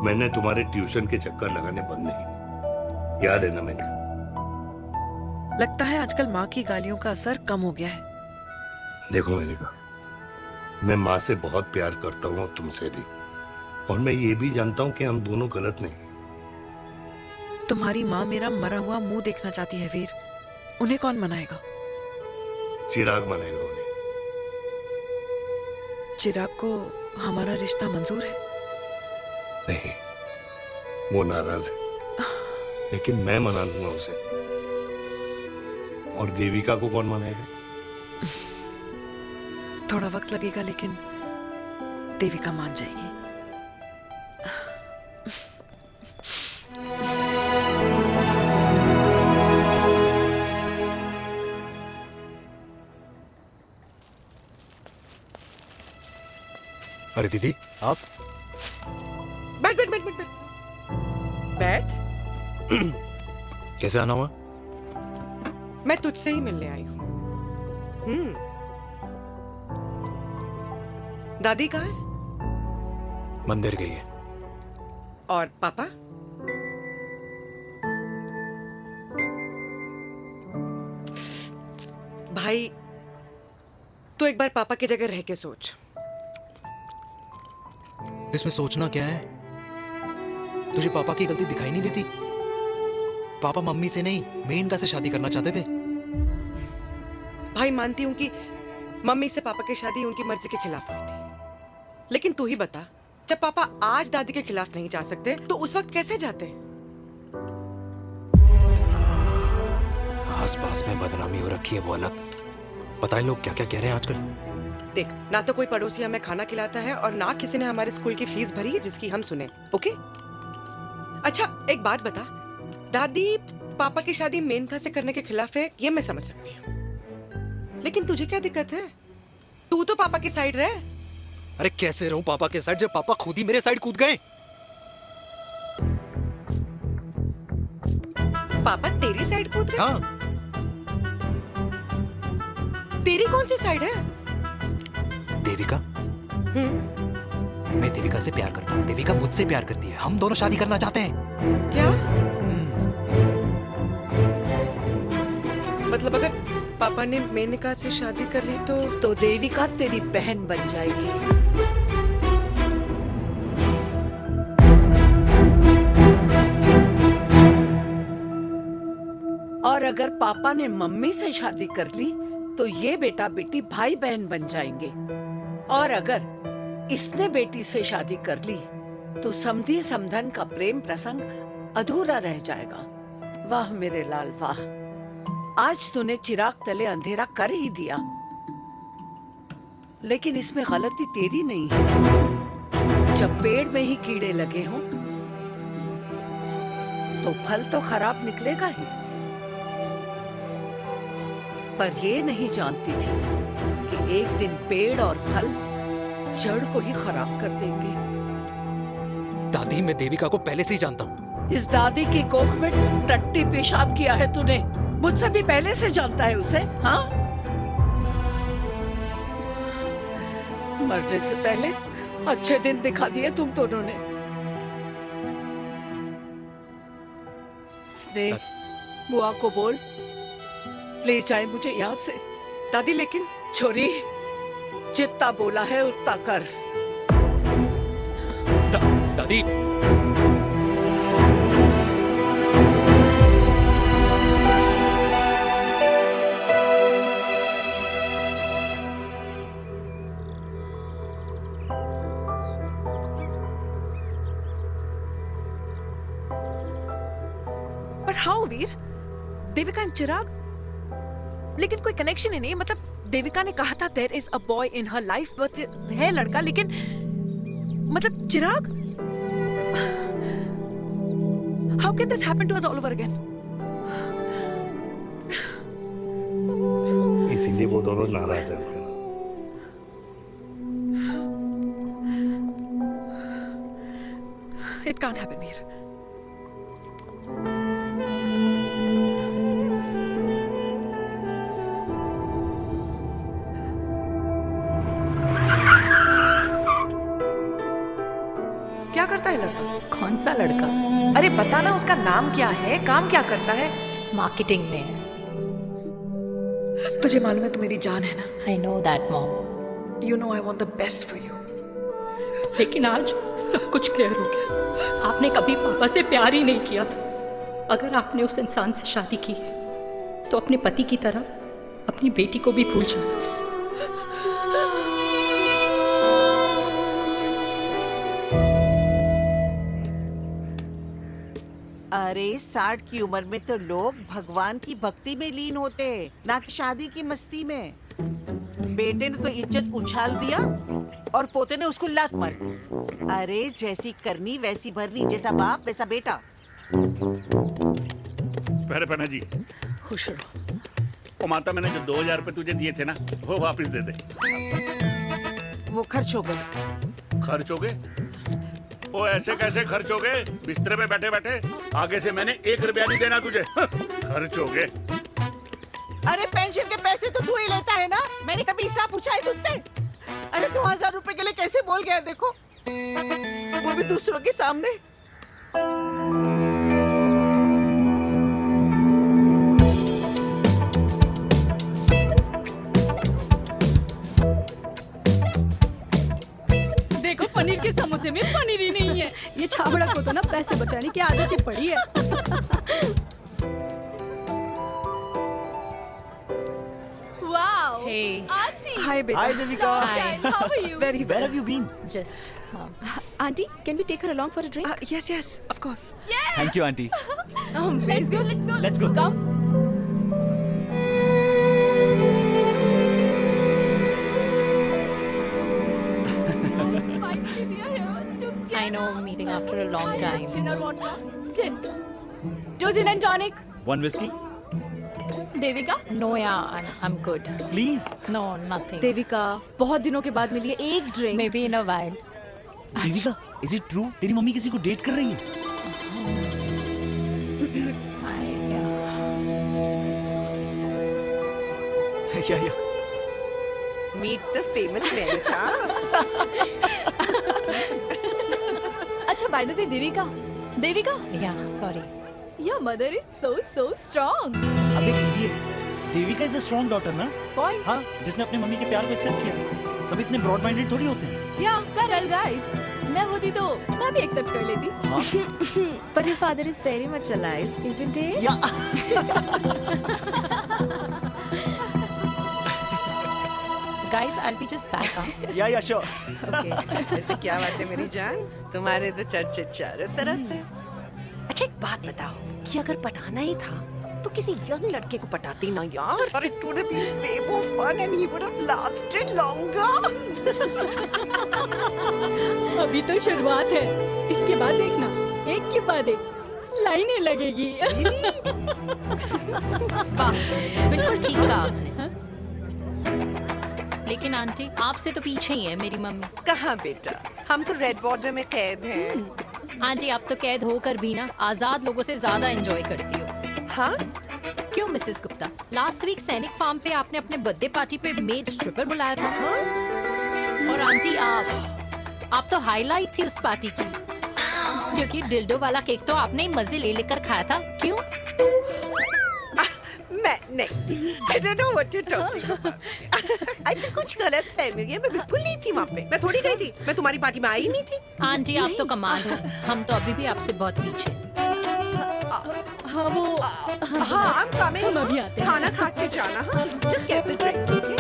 मैंने तुम्हारे ट्यूशन के चक्कर लगाने बंद नहीं, याद है ना मैंने? लगता है आजकल माँ की गालियों का असर कम हो गया है। देखो मेलिका, मैं माँ से बहुत प्यार करता हूँ और तुमसे भी, और मैं ये भी जानता हूँ कि हम दोनों गलत नहीं। तुम्हारी माँ मेरा मरा हुआ मुंह देखना चाहती है वीर, उन्हें कौन मनाएगा? चिराग मनाएगा उन्हें। चिराग को हमारा रिश्ता मंजूर है? नहीं, वो नाराज है, लेकिन मैं मना दूंगा उसे। और देविका को कौन मनाएगा? थोड़ा वक्त लगेगा, लेकिन देविका मान जाएगी। अरे दीदी, आप बैठ बैठ बैठ बैठ बैठ। कैसे आना हुआ? मैं तुझसे ही मिलने आई हूँ। दादी कहाँ है? मंदिर गई है। और पापा? भाई, तू एक बार पापा की जगह रह के सोच। इसमें सोचना क्या है? तुझे पापा की गलती दिखाई नहीं देती? पापा मम्मी से नहीं, मेनका से शादी करना चाहते थे। भाई, मानती हूँ कि मम्मी से पापा की शादी उनकी मर्जी के खिलाफ हुई थी, लेकिन तू ही बता, जब पापा आज दादी के खिलाफ नहीं जा सकते तो उस वक्त कैसे जाते? हाँ, आसपास में बदनामी हो रखी है वो अलग, पता है लोग क्या क्या कह रहे हैं आजकल। देख, ना तो कोई पड़ोसी हमें खाना खिलाता है और ना किसी ने हमारे स्कूल की फीस भरी है जिसकी हम सुने। ओके? अच्छा एक बात बता, दादी पापा की शादी मेनका से करने के खिलाफ है, ये मैं समझ सकती हूँ, लेकिन तुझे क्या दिक्कत है? तू तो पापा की साइड रहे। अरे कैसे रहूं पापा के साइड जब पापा खुद ही मेरे साइड कूद गए। पापा तेरी साइड कूद गए? हाँ। तेरी कौन सी साइड है? देविका। मैं देविका से प्यार करता हूँ, देविका मुझसे प्यार करती है, हम दोनों शादी करना चाहते हैं। क्या? मतलब अगर पापा ने मेनका से शादी कर ली तो देविका तेरी बहन बन जाएगी। और अगर पापा ने मम्मी से शादी कर ली तो ये बेटा बेटी भाई बहन बन जाएंगे। और अगर इसने बेटी से शादी कर ली तो समधी समधन का प्रेम प्रसंग अधूरा रह जाएगा। वाह मेरे लाल वाह, आज तूने चिराग तले अंधेरा कर ही दिया, लेकिन इसमें गलती तेरी नहीं है। जब पेड़ में ही कीड़े लगे हों तो फल तो खराब निकलेगा ही। पर ये नहीं जानती थी कि एक दिन पेड़ और फल जड़ को ही खराब कर देंगे। दादी मैं देविका को पहले से ही जानता हूँ। इस दादी की कोख में टट्टी पेशाब किया है तूने, मुझसे भी पहले से जानता है उसे। हाँ, मरने से पहले अच्छे दिन दिखा दिए तुम दोनों ने। स्नेह, बुआ को बोल ले जाए मुझे यहाँ से। दादी लेकिन छोरी, जितना बोला है उतना कर। दादी पर हाउ वीर, देविका एंड चिराग, लेकिन कोई कनेक्शन ही नहीं। मतलब देविका ने कहा था there is a boy in her life, but है लड़का, लेकिन मतलब Chirag, how can this happen to us all over again? इसीलिए वो दोनों नाराज हैं। It can't happen Veer. क्या करता है लड़का? कौन सा लड़का? अरे बता ना, उसका नाम क्या है, काम क्या करता है? मार्केटिंग में। तुझे मालूम है तू मेरी जान है ना? I know that mom. You know I want the best for you. लेकिन आज सब कुछ क्लियर हो गया। आपने कभी पापा से प्यार ही नहीं किया था। अगर आपने उस इंसान से शादी की है तो अपने पति की तरह अपनी बेटी को भी भूल जाना। अरे 60 की उम्र में तो लोग भगवान की भक्ति में लीन होते हैं, ना कि शादी की मस्ती में। बेटे ने तो इज्जत उछाल दिया और पोते ने उसको लात मार दी। अरे जैसी करनी वैसी भरनी, जैसा बाप वैसा बेटा। पहले पन्ना जी, खुश रहो। ओ माता, मैंने जो 2000 रुपए तुझे दिए थे ना, वो वापस दे दे। वो खर्च हो गए। खर्च हो गए? ओ ऐसे कैसे खर्च हो गए? बिस्तर पे बैठे बैठे आगे से मैंने 1 रुपया नहीं देना तुझे। खर्च हो गए। अरे पेंशन के पैसे तो तू ही लेता है ना, मैंने कभी हिसाब पूछा है तुझसे? अरे 2000 रुपए के लिए कैसे बोल गया देखो, वो भी दूसरों के सामने। देखो पनीर के समोसे में पनीर ही नहीं है। ये छाबड़ा को तो ना पैसे बचाने की आदत ही पड़ी है। Wow. Hey. Auntie. Hi, beta. Hi, Devika. Long time. How are you? Very Where well. have you been? Just. Auntie, can we take her along for a drink? Yes, of course. Yeah. Thank you, Auntie. Let's go. Let's go. Come. after a long time. Gin or vodka? Gin. 2 gin and tonic. 1 whiskey? Devika? No, yeah, I'm good. Please. No, nothing. Devika, बहुत दिनों के बाद मिली है, एक drink. Maybe in a while. Devika, is it true? तेरी मम्मी किसी को डेट कर रही है? Yeah. Meet the famous America. अच्छा, by the way, Devika. Yeah, sorry. Your mother is so strong. अबे idiot. Devika is a strong daughter ना? Point. हाँ, जिसने अपने मम्मी के प्यार को एक्सेप्ट किया। सब इतने ब्रॉड माइंडेड थोड़ी होते हैं। Yeah, correct guys. मैं होती तो मैं भी एक्सेप्ट कर लेती. हाँ? But your father is very much alive, isn't he? Guys, I'll be just back. Yeah, sure. Okay. ऐसे क्या बात है मेरी जान? तुम्हारे तो चर्चे चारों तरफ है. अच्छा एक बात बताओ कि अगर पटाना ही था तो किसी यंग लड़के को पटाती ना यार. और it would have been way more fun and he would have lasted longer. अभी तो शुरुआत है. इसके बाद देखना, एक के बाद एक लाइनें लगेगी. वाह, बिल्कुल ठीक कहा आपने. लेकिन आंटी, आपसे तो पीछे ही है मेरी मम्मी. कहाँ बेटा, हम तो रेड वाटर में कैद हैं. आंटी, आप तो कैद होकर भी ना आजाद लोगों से ज्यादा एंजॉय करती हो. हाँ? क्यों मिसेस गुप्ता, लास्ट वीक सैनिक फार्म पे आपने अपने बर्थडे पार्टी पे मेड स्ट्रिपर बुलाया था. और आंटी, आप तो हाईलाइट थी उस पार्टी की, क्योंकि डिल्डो वाला केक तो आपने ही मजे ले लेकर खाया था. क्यों? मैं नहीं. I don't know what you're talking about. I think कुछ गलत फहमी हुई है. मैं बिल्कुल नहीं थी वहाँ पे. मैं थोड़ी गई थी. मैं तुम्हारी पार्टी में आई ही नहीं थी. आंटी, आप तो कमाल हो. हम तो अभी भी आपसे बहुत पीछे. हाँ वो. हाँ, I'm coming. हम अभी आते हैं. खाना खा के जाना. हाँ, just get the drinks, okay?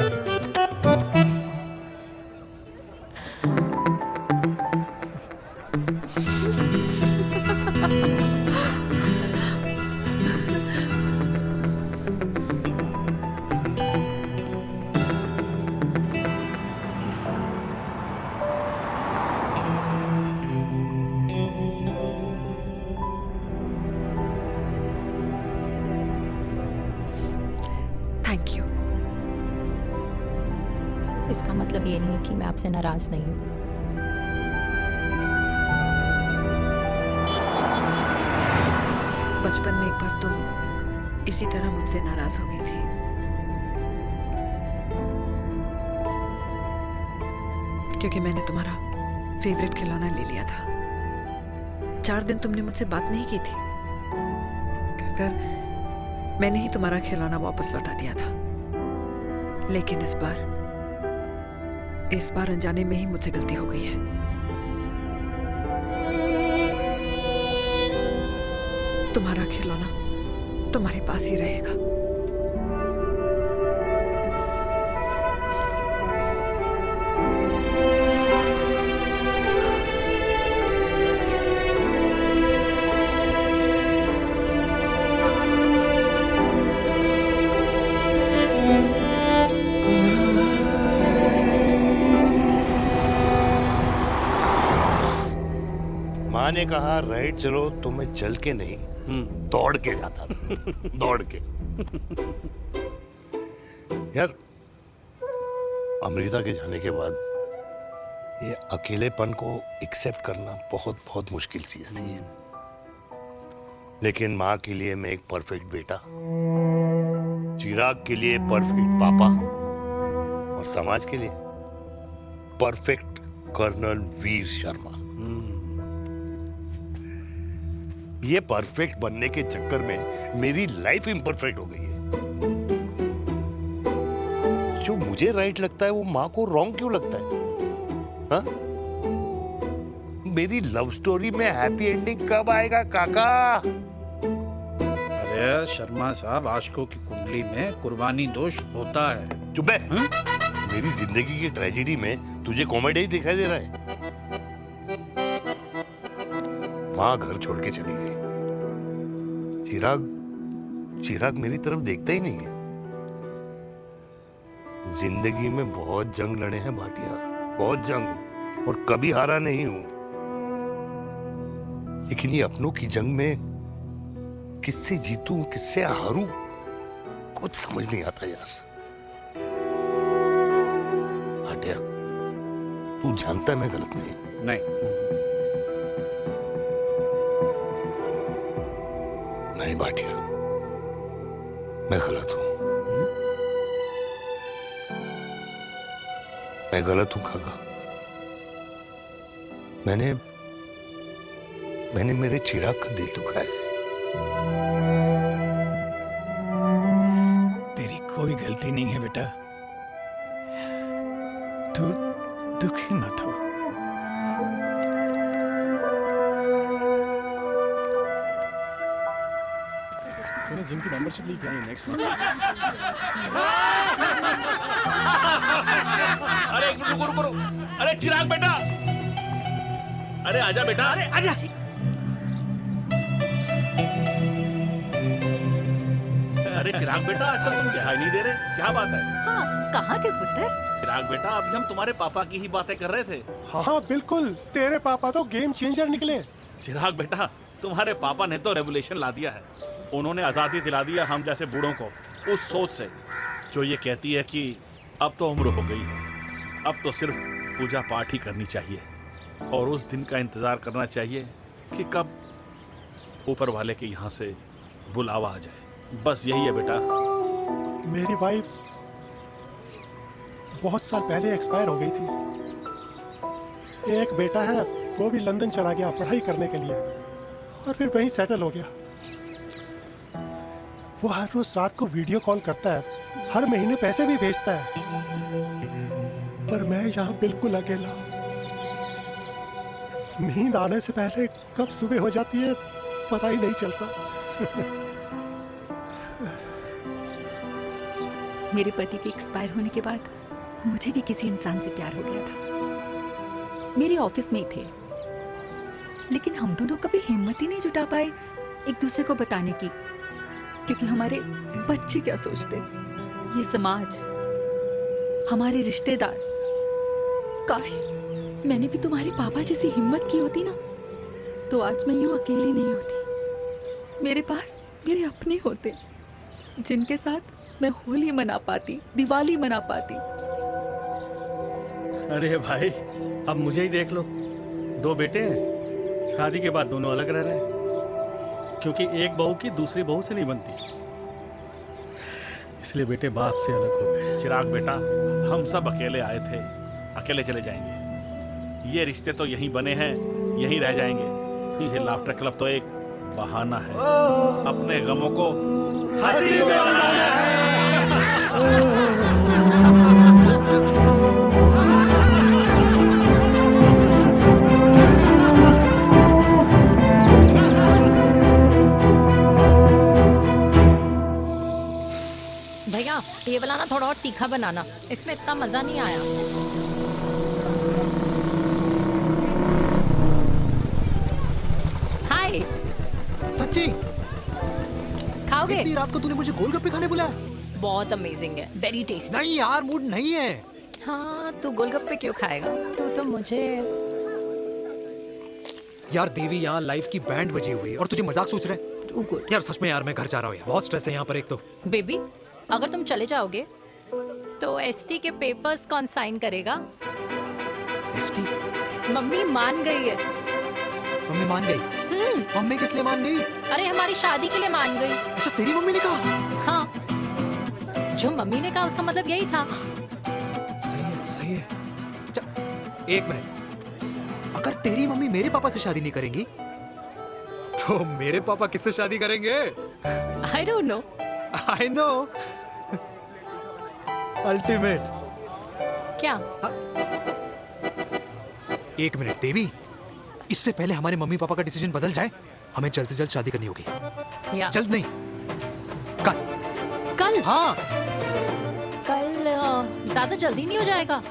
Thank you. इसका मतलब ये नहीं कि मैं आपसे नाराज नहीं हूँ. बचपन में एक बार तुम इसी तरह मुझसे नाराज हो गई थी. क्योंकि मैंने तुम्हारा फेवरेट खिलौना ले लिया था. 4 दिन तुमने मुझसे बात नहीं की थी. कहकर मैंने ही तुम्हारा खिलौना वापस लौटा दिया था. लेकिन इस बार अनजाने में ही मुझसे गलती हो गई है. तुम्हारा खिलौना तुम्हारे पास ही रहेगा. माँ ने कहा राइट चलो, तो मैं चल के नहीं दौड़ के जाता था. दौड़ के. यार, अमृता के जाने के बाद ये अकेलेपन को एक्सेप्ट करना बहुत बहुत मुश्किल चीज थी. लेकिन माँ के लिए मैं एक परफेक्ट बेटा, चिराग के लिए परफेक्ट पापा और समाज के लिए परफेक्ट कर्नल वीर शर्मा. ये परफेक्ट बनने के चक्कर में मेरी लाइफ इम्परफेक्ट हो गई है. जो मुझे राइट लगता है वो माँ को रॉन्ग क्यों लगता है? हाँ? मेरी लव स्टोरी में हैप्पी एंडिंग कब आएगा काका? अरे शर्मा साहब, आशिकों की कुंडली में कुर्बानी दोष होता है. चुप है. मेरी जिंदगी की ट्रेजेडी में तुझे कॉमेडी ही दिखाई दे रहा है. माँ घर छोड़ के चली गई. चिराग मेरी तरफ देखता ही नहीं है. जिंदगी में बहुत जंग लड़े हैं भाटिया, बहुत जंग, और कभी हारा नहीं हूं. लेकिन ये अपनों की जंग में किससे जीतूं किससे हारूं कुछ समझ नहीं आता यार। हटिया, तू जानता है मैं गलत नहीं। नहीं भाटिया, मैं गलत हूं। मैं गलत हूं काका। मैंने मेरे चिराग का दिल दुखाया है। तेरी कोई गलती नहीं है बेटा, तू दुखी मत हो। मैंने जिम की मेंबरशिप ली क्या नेक्स्ट अरे रुको रुको रुको, अरे चिराग बेटा, अरे आजा बेटा, अरे आजा। अरे चिराग बेटा, आजकल तुम दिखाई नहीं दे रहे, क्या बात है? हाँ, कहाँ थे पुत्र? चिराग बेटा, अभी हम तुम्हारे पापा की ही बातें कर रहे थे। हाँ बिल्कुल, तेरे पापा तो गेम चेंजर निकले। चिराग बेटा, तुम्हारे पापा ने तो रेवोल्यूशन ला दिया है। उन्होंने आज़ादी दिला दिया हम जैसे बूढ़ों को, उस सोच से जो ये कहती है कि अब तो उम्र हो गई है, अब तो सिर्फ पूजा पाठ ही करनी चाहिए और उस दिन का इंतज़ार करना चाहिए कि कब ऊपर वाले के यहाँ से बुलावा आ जाए। बस यही है बेटा। मेरी वाइफ बहुत साल पहले एक्सपायर हो गई थी। एक बेटा है, वो भी लंदन चला गया पढ़ाई करने के लिए और फिर वहीं सेटल हो गया। वो हर रोज रात को वीडियो कॉल करता है, हर महीने पैसे भी भेजता है, पर मैं यहाँ बिल्कुल अकेला हूँ। नींद आने से पहले कब सुबह हो जाती है पता ही नहीं चलता। मेरे पति के एक्सपायर होने के बाद मुझे भी किसी इंसान से प्यार हो गया था। मेरे ऑफिस में ही थे, लेकिन हम दोनों कभी हिम्मत ही नहीं जुटा पाए एक दूसरे को बताने की, क्योंकि हमारे बच्चे क्या सोचते, ये समाज, हमारे रिश्तेदार। काश मैंने भी तुम्हारे पापा जैसी हिम्मत की होती ना, तो आज मैं यूं अकेली नहीं होती। मेरे पास मेरे अपने होते जिनके साथ मैं होली मना पाती, दिवाली मना पाती। अरे भाई, अब मुझे ही देख लो, 2 बेटे हैं, शादी के बाद दोनों अलग रह रहे हैं, क्योंकि एक बहू की दूसरी बहू से नहीं बनती, इसलिए बेटे बाप से अलग हो गए। चिराग बेटा, हम सब अकेले आए थे, अकेले चले जाएंगे। ये रिश्ते तो यहीं बने हैं, यहीं रह जाएंगे। ये लाफ्टर क्लब तो एक बहाना है अपने गमों को हंसी में बनाना है। भैया, ये वाला ना थोड़ा और तीखा बनाना, इसमें इतना मजा नहीं आया। हाय। सच्ची? खाओगे? इतनी रात को तूने मुझे गोलगप्पे खाने बुलाया? बहुत अमेजिंग है, वेरी टेस्टी। नहीं यार, मूड नहीं है। हाँ, तू गोलगप्पे क्यों खाएगा? तू तो मुझे। यार देवी, यहाँ लाइफ की बैंड बजी हुई है और तुझे मजाक सोच रहे? यार सच में यार, मैं घर जा रहा हूँ यार, बहुत स्ट्रेस है यहाँ पर। एक तो बेबी, अगर तुम चले जाओगे तो एसटी के पेपर्स कौन साइन करेगा? एसटी? मम्मी मान गई है। मम्मी मान गई? मम्मी किस लिए मान गई? अरे हमारी शादी के लिए मान गई। ऐसा तेरी मम्मी ने कहा? हाँ, जो मम्मी ने कहा उसका मतलब यही था। सही है, सही है। एक मिनट, अगर तेरी मम्मी मेरे पापा से शादी नहीं करेंगी तो मेरे पापा किससे शादी करेंगे? I don't know. I know. Ultimate. क्या? एक मिनट देवी, इससे पहले हमारे मम्मी पापा का डिसीजन बदल जाए, हमें जल्द से जल्द शादी करनी होगी। जल्द नहीं, कल। कल? हाँ। कल ज्यादा जल्दी नहीं हो जाएगा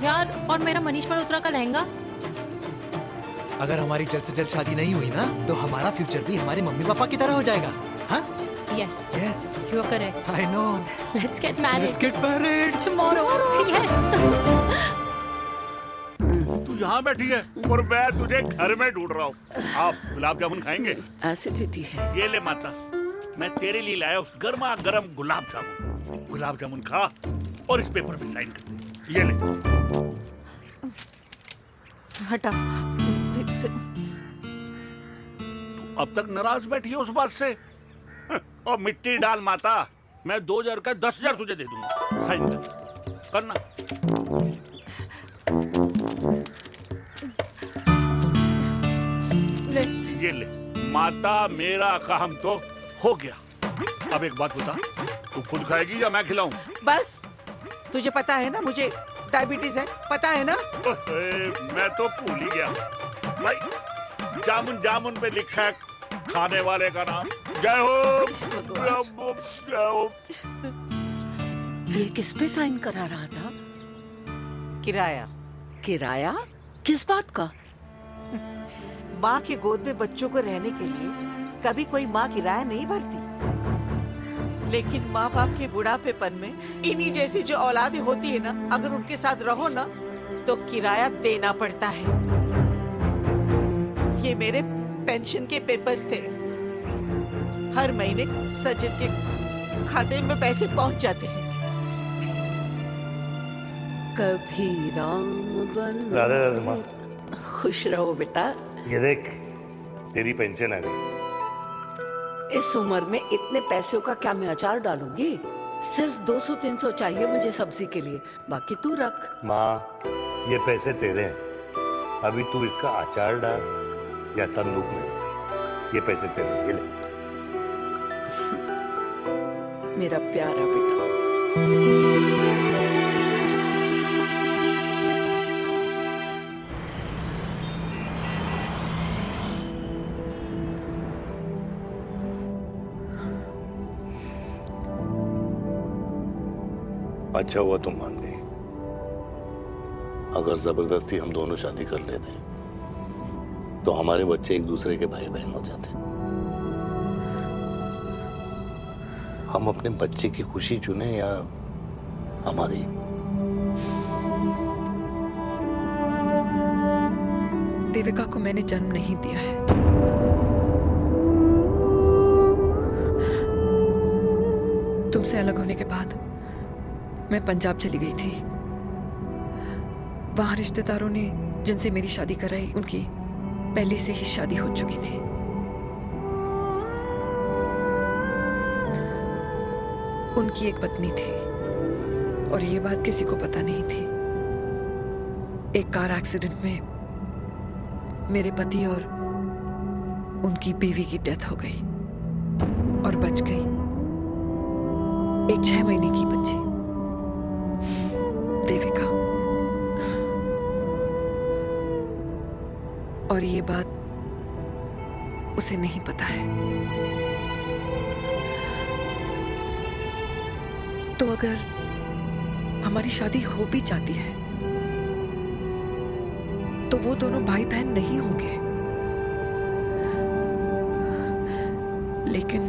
यार? और मेरा मनीष मल्होत्रा का लहंगा? अगर हमारी जल्द से जल्द शादी नहीं हुई ना, तो हमारा फ्यूचर भी हमारे मम्मी पापा की तरह हो जाएगा। हाँ? Yes. Yes. You are correct. I know. Let's get married. Let's get married tomorrow. Yes. तू यहाँ बैठी है और मैं तुझे घर में ढूंढ रहा हूँ। आप गुलाब जामुन खाएंगे? एसिडिटी है। ये ले माता, मैं तेरे लिए लाया हूँ गर्मा गर्म गुलाब जामुन। गुलाब जामुन खा और इस पेपर पे साइन कर दे। ये ले। हटा फिर से। तू अब तक नाराज बैठी है उस बात से? और मिट्टी डाल माता, मैं 2000 का 10,000 तुझे दे दूंगा। साइन कर, करना। ले। ये ले माता, मेरा काम तो हो गया। अब एक बात बता, तू खुद खाएगी या मैं खिलाऊं? बस, तुझे पता है ना मुझे डायबिटीज है, पता है ना? मैं तो भूल ही गया भाई। जामुन जामुन पे लिखा है खाने वाले का नाम। जय हो, जय हो। ये किस पे साइन करा रहा था? किराया। किराया? किस बात का? माँ की गोद में बच्चों को रहने के लिए कभी कोई माँ किराया नहीं भरती, लेकिन माँ बाप के बुढ़ापेपन में इन्हीं जैसी जो औलादें होती है ना, अगर उनके साथ रहो ना तो किराया देना पड़ता है। ये मेरे पेंशन के पेपर्स थे। हर महीने सचिन के खाते में पैसे पहुंच जाते हैं। कभी राम बन। राधे राधे माँ। खुश रहो बेटा। ये देख, तेरी पेंशन आ गई। इस उम्र में इतने पैसों का क्या मैं अचार डालूंगी? सिर्फ 200-300 चाहिए मुझे सब्जी के लिए, बाकी तू रख। माँ, ये पैसे तेरे हैं। अभी तू इसका अचार डाल या संदूक में रख। ये पैसे तेरे हैं, ये ले। मेरा प्यारा बेटा। अच्छा हुआ तुम मान गई। अगर जबरदस्ती हम दोनों शादी कर लेते तो हमारे बच्चे एक दूसरे के भाई बहन हो जाते। हम अपने बच्चे की खुशी चुने या हमारी? देविका को मैंने जन्म नहीं दिया है। तुमसे अलग होने के बाद मैं पंजाब चली गई थी। वहां रिश्तेदारों ने जिनसे मेरी शादी कराई, उनकी पहले से ही शादी हो चुकी थी। उनकी एक पत्नी थी और ये बात किसी को पता नहीं थी। एक कार एक्सीडेंट में मेरे पति और उनकी बीवी की डेथ हो गई और बच गई एक 6 महीने की बच्ची, देविका। और ये बात उसे नहीं पता है। तो अगर हमारी शादी हो भी जाती है तो वो दोनों भाई बहन नहीं होंगे। लेकिन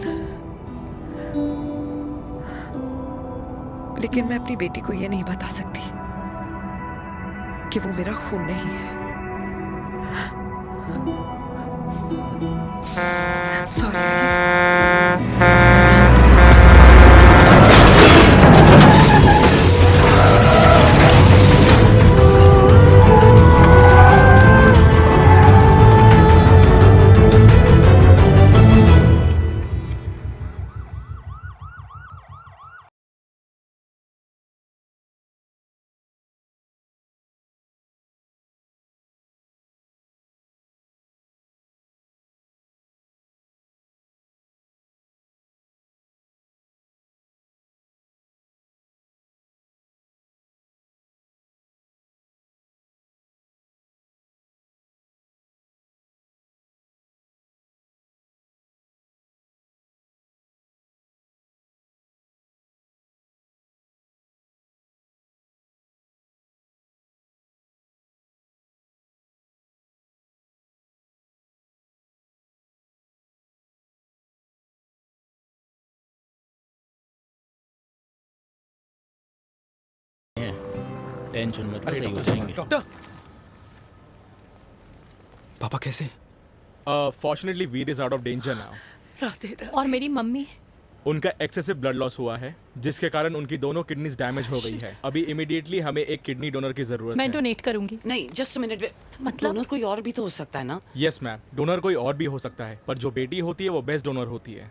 मैं अपनी बेटी को ये नहीं बता सकती कि वो मेरा खून नहीं है। सॉरी। टेंशन मत ले, सही हो जाएंगे। डॉक्टर, पापा कैसे? Fortunately Veer is out of danger now. Radhe Radhe. और मेरी मम्मी? उनका एक्सेसिव ब्लड लॉस हुआ है जिसके कारण उनकी दोनों किडनीज डैमेज हो गई है। अभी इमीडिएटली हमें एक किडनी डोनर की जरूरत मैं है। डोनेट करूंगी। नहीं, जस्ट मिनट। मतलब डोनर कोई और भी तो हो सकता है ना? यस मैम, डोनर कोई और भी हो सकता है, पर जो बेटी होती है वो बेस्ट डोनर होती है।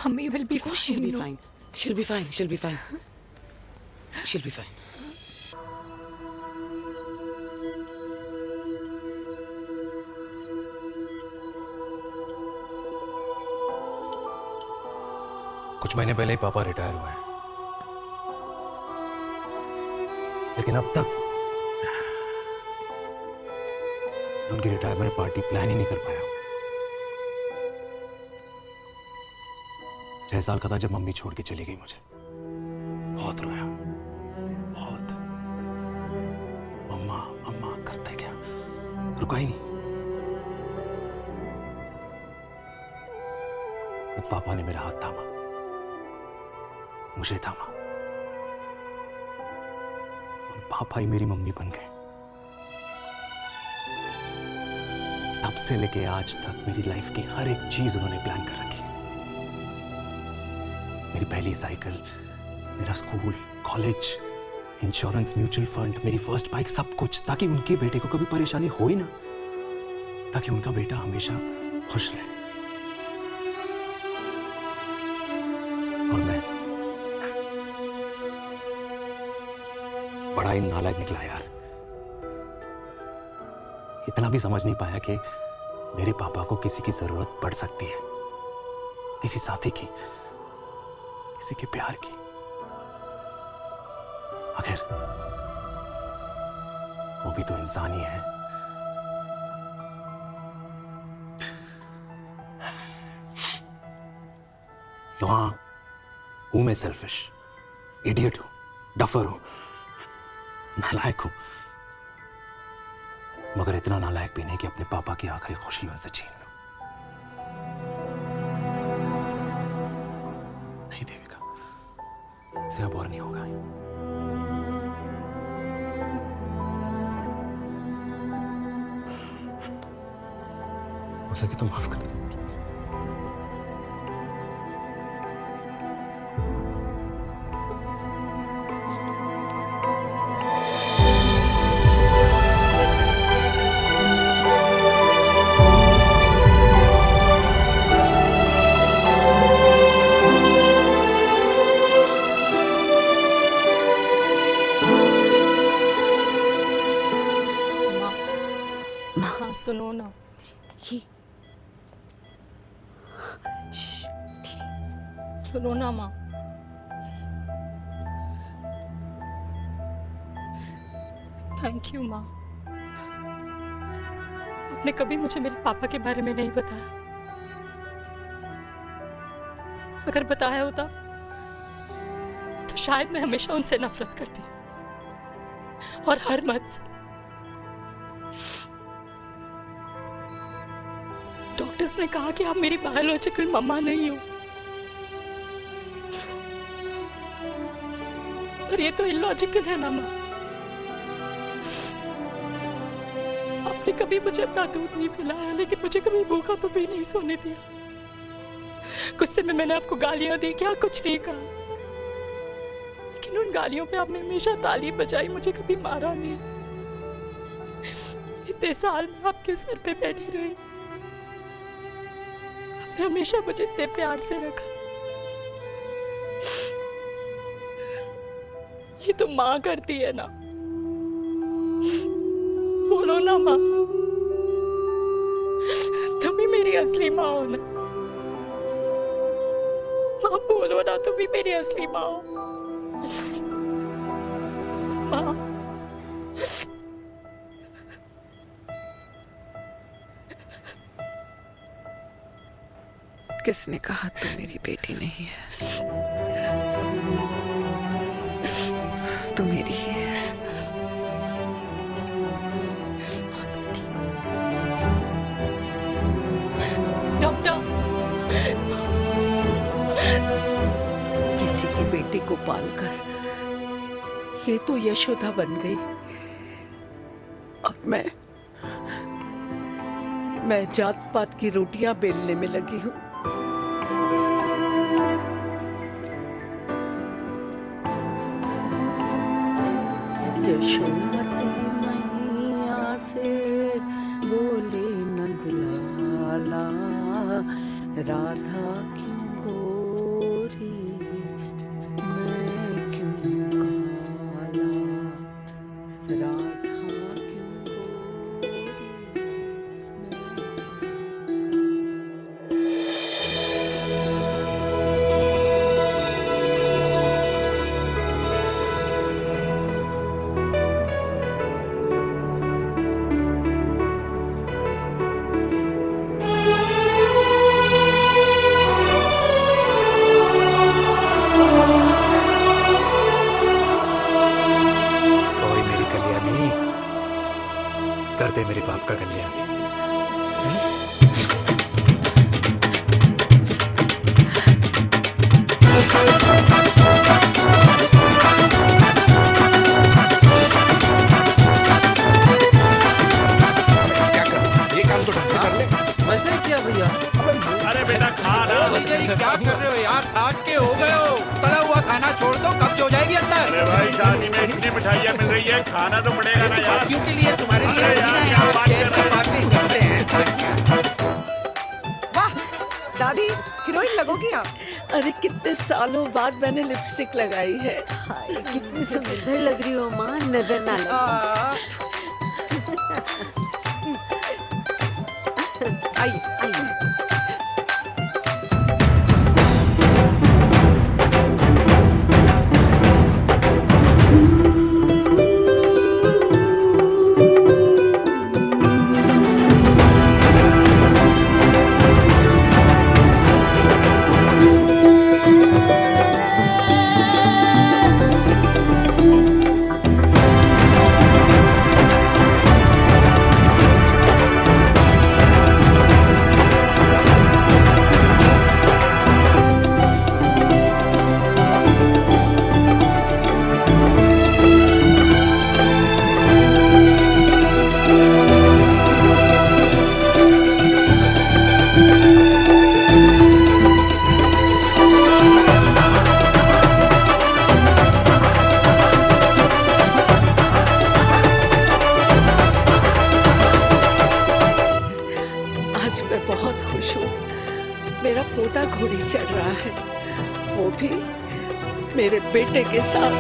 Mummy will be she'll be fine. She'll be fine. She'll be fine. She'll be fine. कुछ महीने पहले ही पापा रिटायर हुए हैं, लेकिन अब तक उनकी रिटायरमेंट पार्टी प्लान ही नहीं कर पाया। 6 साल का था जब मम्मी छोड़ के चली गई मुझे। बहुत रोया, बहुत। मम्मा मम्मा करते क्या, रुका ही नहीं। तब पापा ने मेरा हाथ थामा, मुझे थामा, और पापा ही मेरी मम्मी बन गए। तब से लेके आज तक मेरी लाइफ की हर एक चीज उन्होंने प्लान कर रखी। मेरी पहली साइकिल, मेरा school, college, insurance, mutual fund, मेरी फर्स्ट बाइक, सब कुछ, ताकि उनके बेटे को कभी परेशानी हो ही ना, ताकि उनका बेटा हमेशा खुश रहे। और मैं बड़ा ही नालायक निकला यार। इतना भी समझ नहीं पाया कि मेरे पापा को किसी की जरूरत पड़ सकती है, किसी साथी की, किसी के प्यार की। आखिर वो भी तो इंसान ही है। तो हाँ, हूं मैं सेल्फिश, इडियट हूं, डफर हूं, नालायक हूं, मगर इतना नालायक भी नहीं कि अपने पापा की आखिरी खुशी उनसे छीन लूं। नहीं देविका, इसे अब और नहीं होगा। हो सके तो माफ कर दो। हाँ सुनो ना, सुनो ना माँ। थैंक यू माँ, आपने कभी मुझे मेरे पापा के बारे में नहीं बताया। अगर बताया होता तो शायद मैं हमेशा उनसे नफरत करती, और हर मत से। डॉक्टर्स ने कहा कि आप मेरी बायोलॉजिकल मम्मा नहीं हो, पर ये तो इलॉजिकल है ना माँ। आपने कभी मुझे अपना दूध नहीं पिलाया, लेकिन मुझे कभी भूखा तो भी नहीं सोने दिया। गुस्से में मैंने आपको गालियां दी, क्या कुछ नहीं कहा, लेकिन उन गालियों पे आपने हमेशा ताली बजाई, मुझे कभी मारा नहीं। इतने साल में आपके सर पे बैठी रही, आपने हमेशा मुझे इतने प्यार से रखा। ये तो माँ करती है ना, बोलो ना माँ, तुम ही मेरी असली माँ हो ना। माँ बोलो ना, तुम ही मेरी असली माँ हो। माँ किसने कहा तू मेरी बेटी नहीं है? तू मेरी ही है। डॉक्टर, किसी की बेटी को पालकर ये तो यशोदा बन गई, और मैं जात पात की रोटियां बेलने में लगी हूँ। यशोमती मैया से बोले नंदलाला, राधा क्यों गोरी मैं क्यों काला, राधा कर दे मेरे बाप का कल्याण। क्या कर, ये काम तो ढंग से कर ले। वैसे ही किया भैया। अरे बेटा खा ना। क्या कर रहे हो यार, 60 के हो गए हो, तला हुआ खाना छोड़ दो, कब्ज हो जाएगी अंदर। अरे भाई शादी में इतनी मिठाइयाँ मिल रही है, खाना तो पड़ेगा ना यार। क्यों के लिए तुम्हारे लिए कैसी बातें करते हैं। वाह दादी, हीरोइन लगोगी आप। अरे कितने सालों बाद मैंने लिपस्टिक लगाई है। कितनी सुंदर लग रही हो माँ, नजर ना लगे। आइए आइए। मेरा पोता घोड़ी चढ़ रहा है, वो भी मेरे बेटे के साथ।